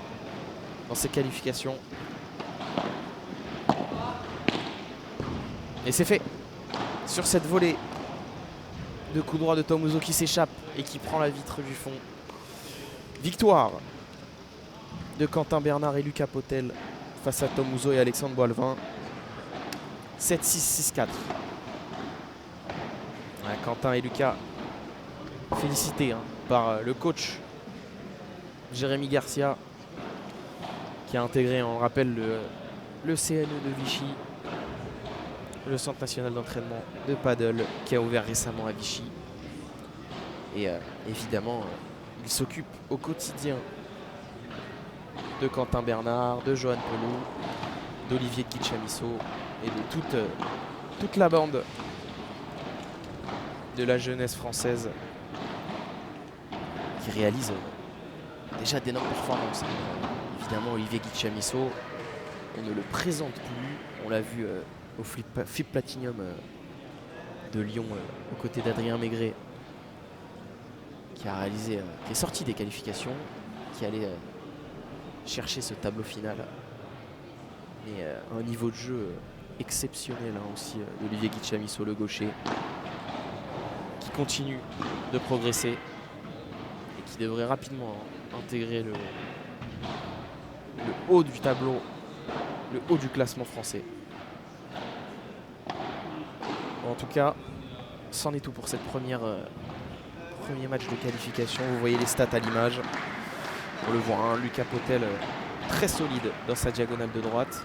S1: dans ces qualifications. Et c'est fait. Sur cette volée de coup droit de Tom Uzo qui s'échappe et qui prend la vitre du fond. Victoire de Quentin Bernard et Lucas Potel face à Tom Uzo et Alexandre Boilvin. 7-6, 6-4. Ouais, Quentin et Lucas félicités par le coach Jérémy Garcia qui a intégré, on le rappelle, le CNE de Vichy, le Centre National d'Entraînement de Paddle qui a ouvert récemment à Vichy. Et évidemment, il s'occupe au quotidien de Quentin Bernard, de Johan Pelou, d'Olivier Kitchamisso et de toute la bande de la jeunesse française qui réalise déjà d'énormes performances. Évidemment, Olivier Kitchamisso, on ne le présente plus. On l'a vu au FIP Platinum de Lyon aux côtés d'Adrien Maigret qui a réalisé, qui est sorti des qualifications, qui allait chercher ce tableau final. Mais un niveau de jeu exceptionnel aussi d'Olivier Kitchamisso, le gaucher, qui continue de progresser et qui devrait rapidement intégrer le haut du tableau, le haut du classement français. En tout cas, c'en est tout pour cette premier match de qualification. Vous voyez les stats à l'image. On le voit, Lucas Potel très solide dans sa diagonale de droite.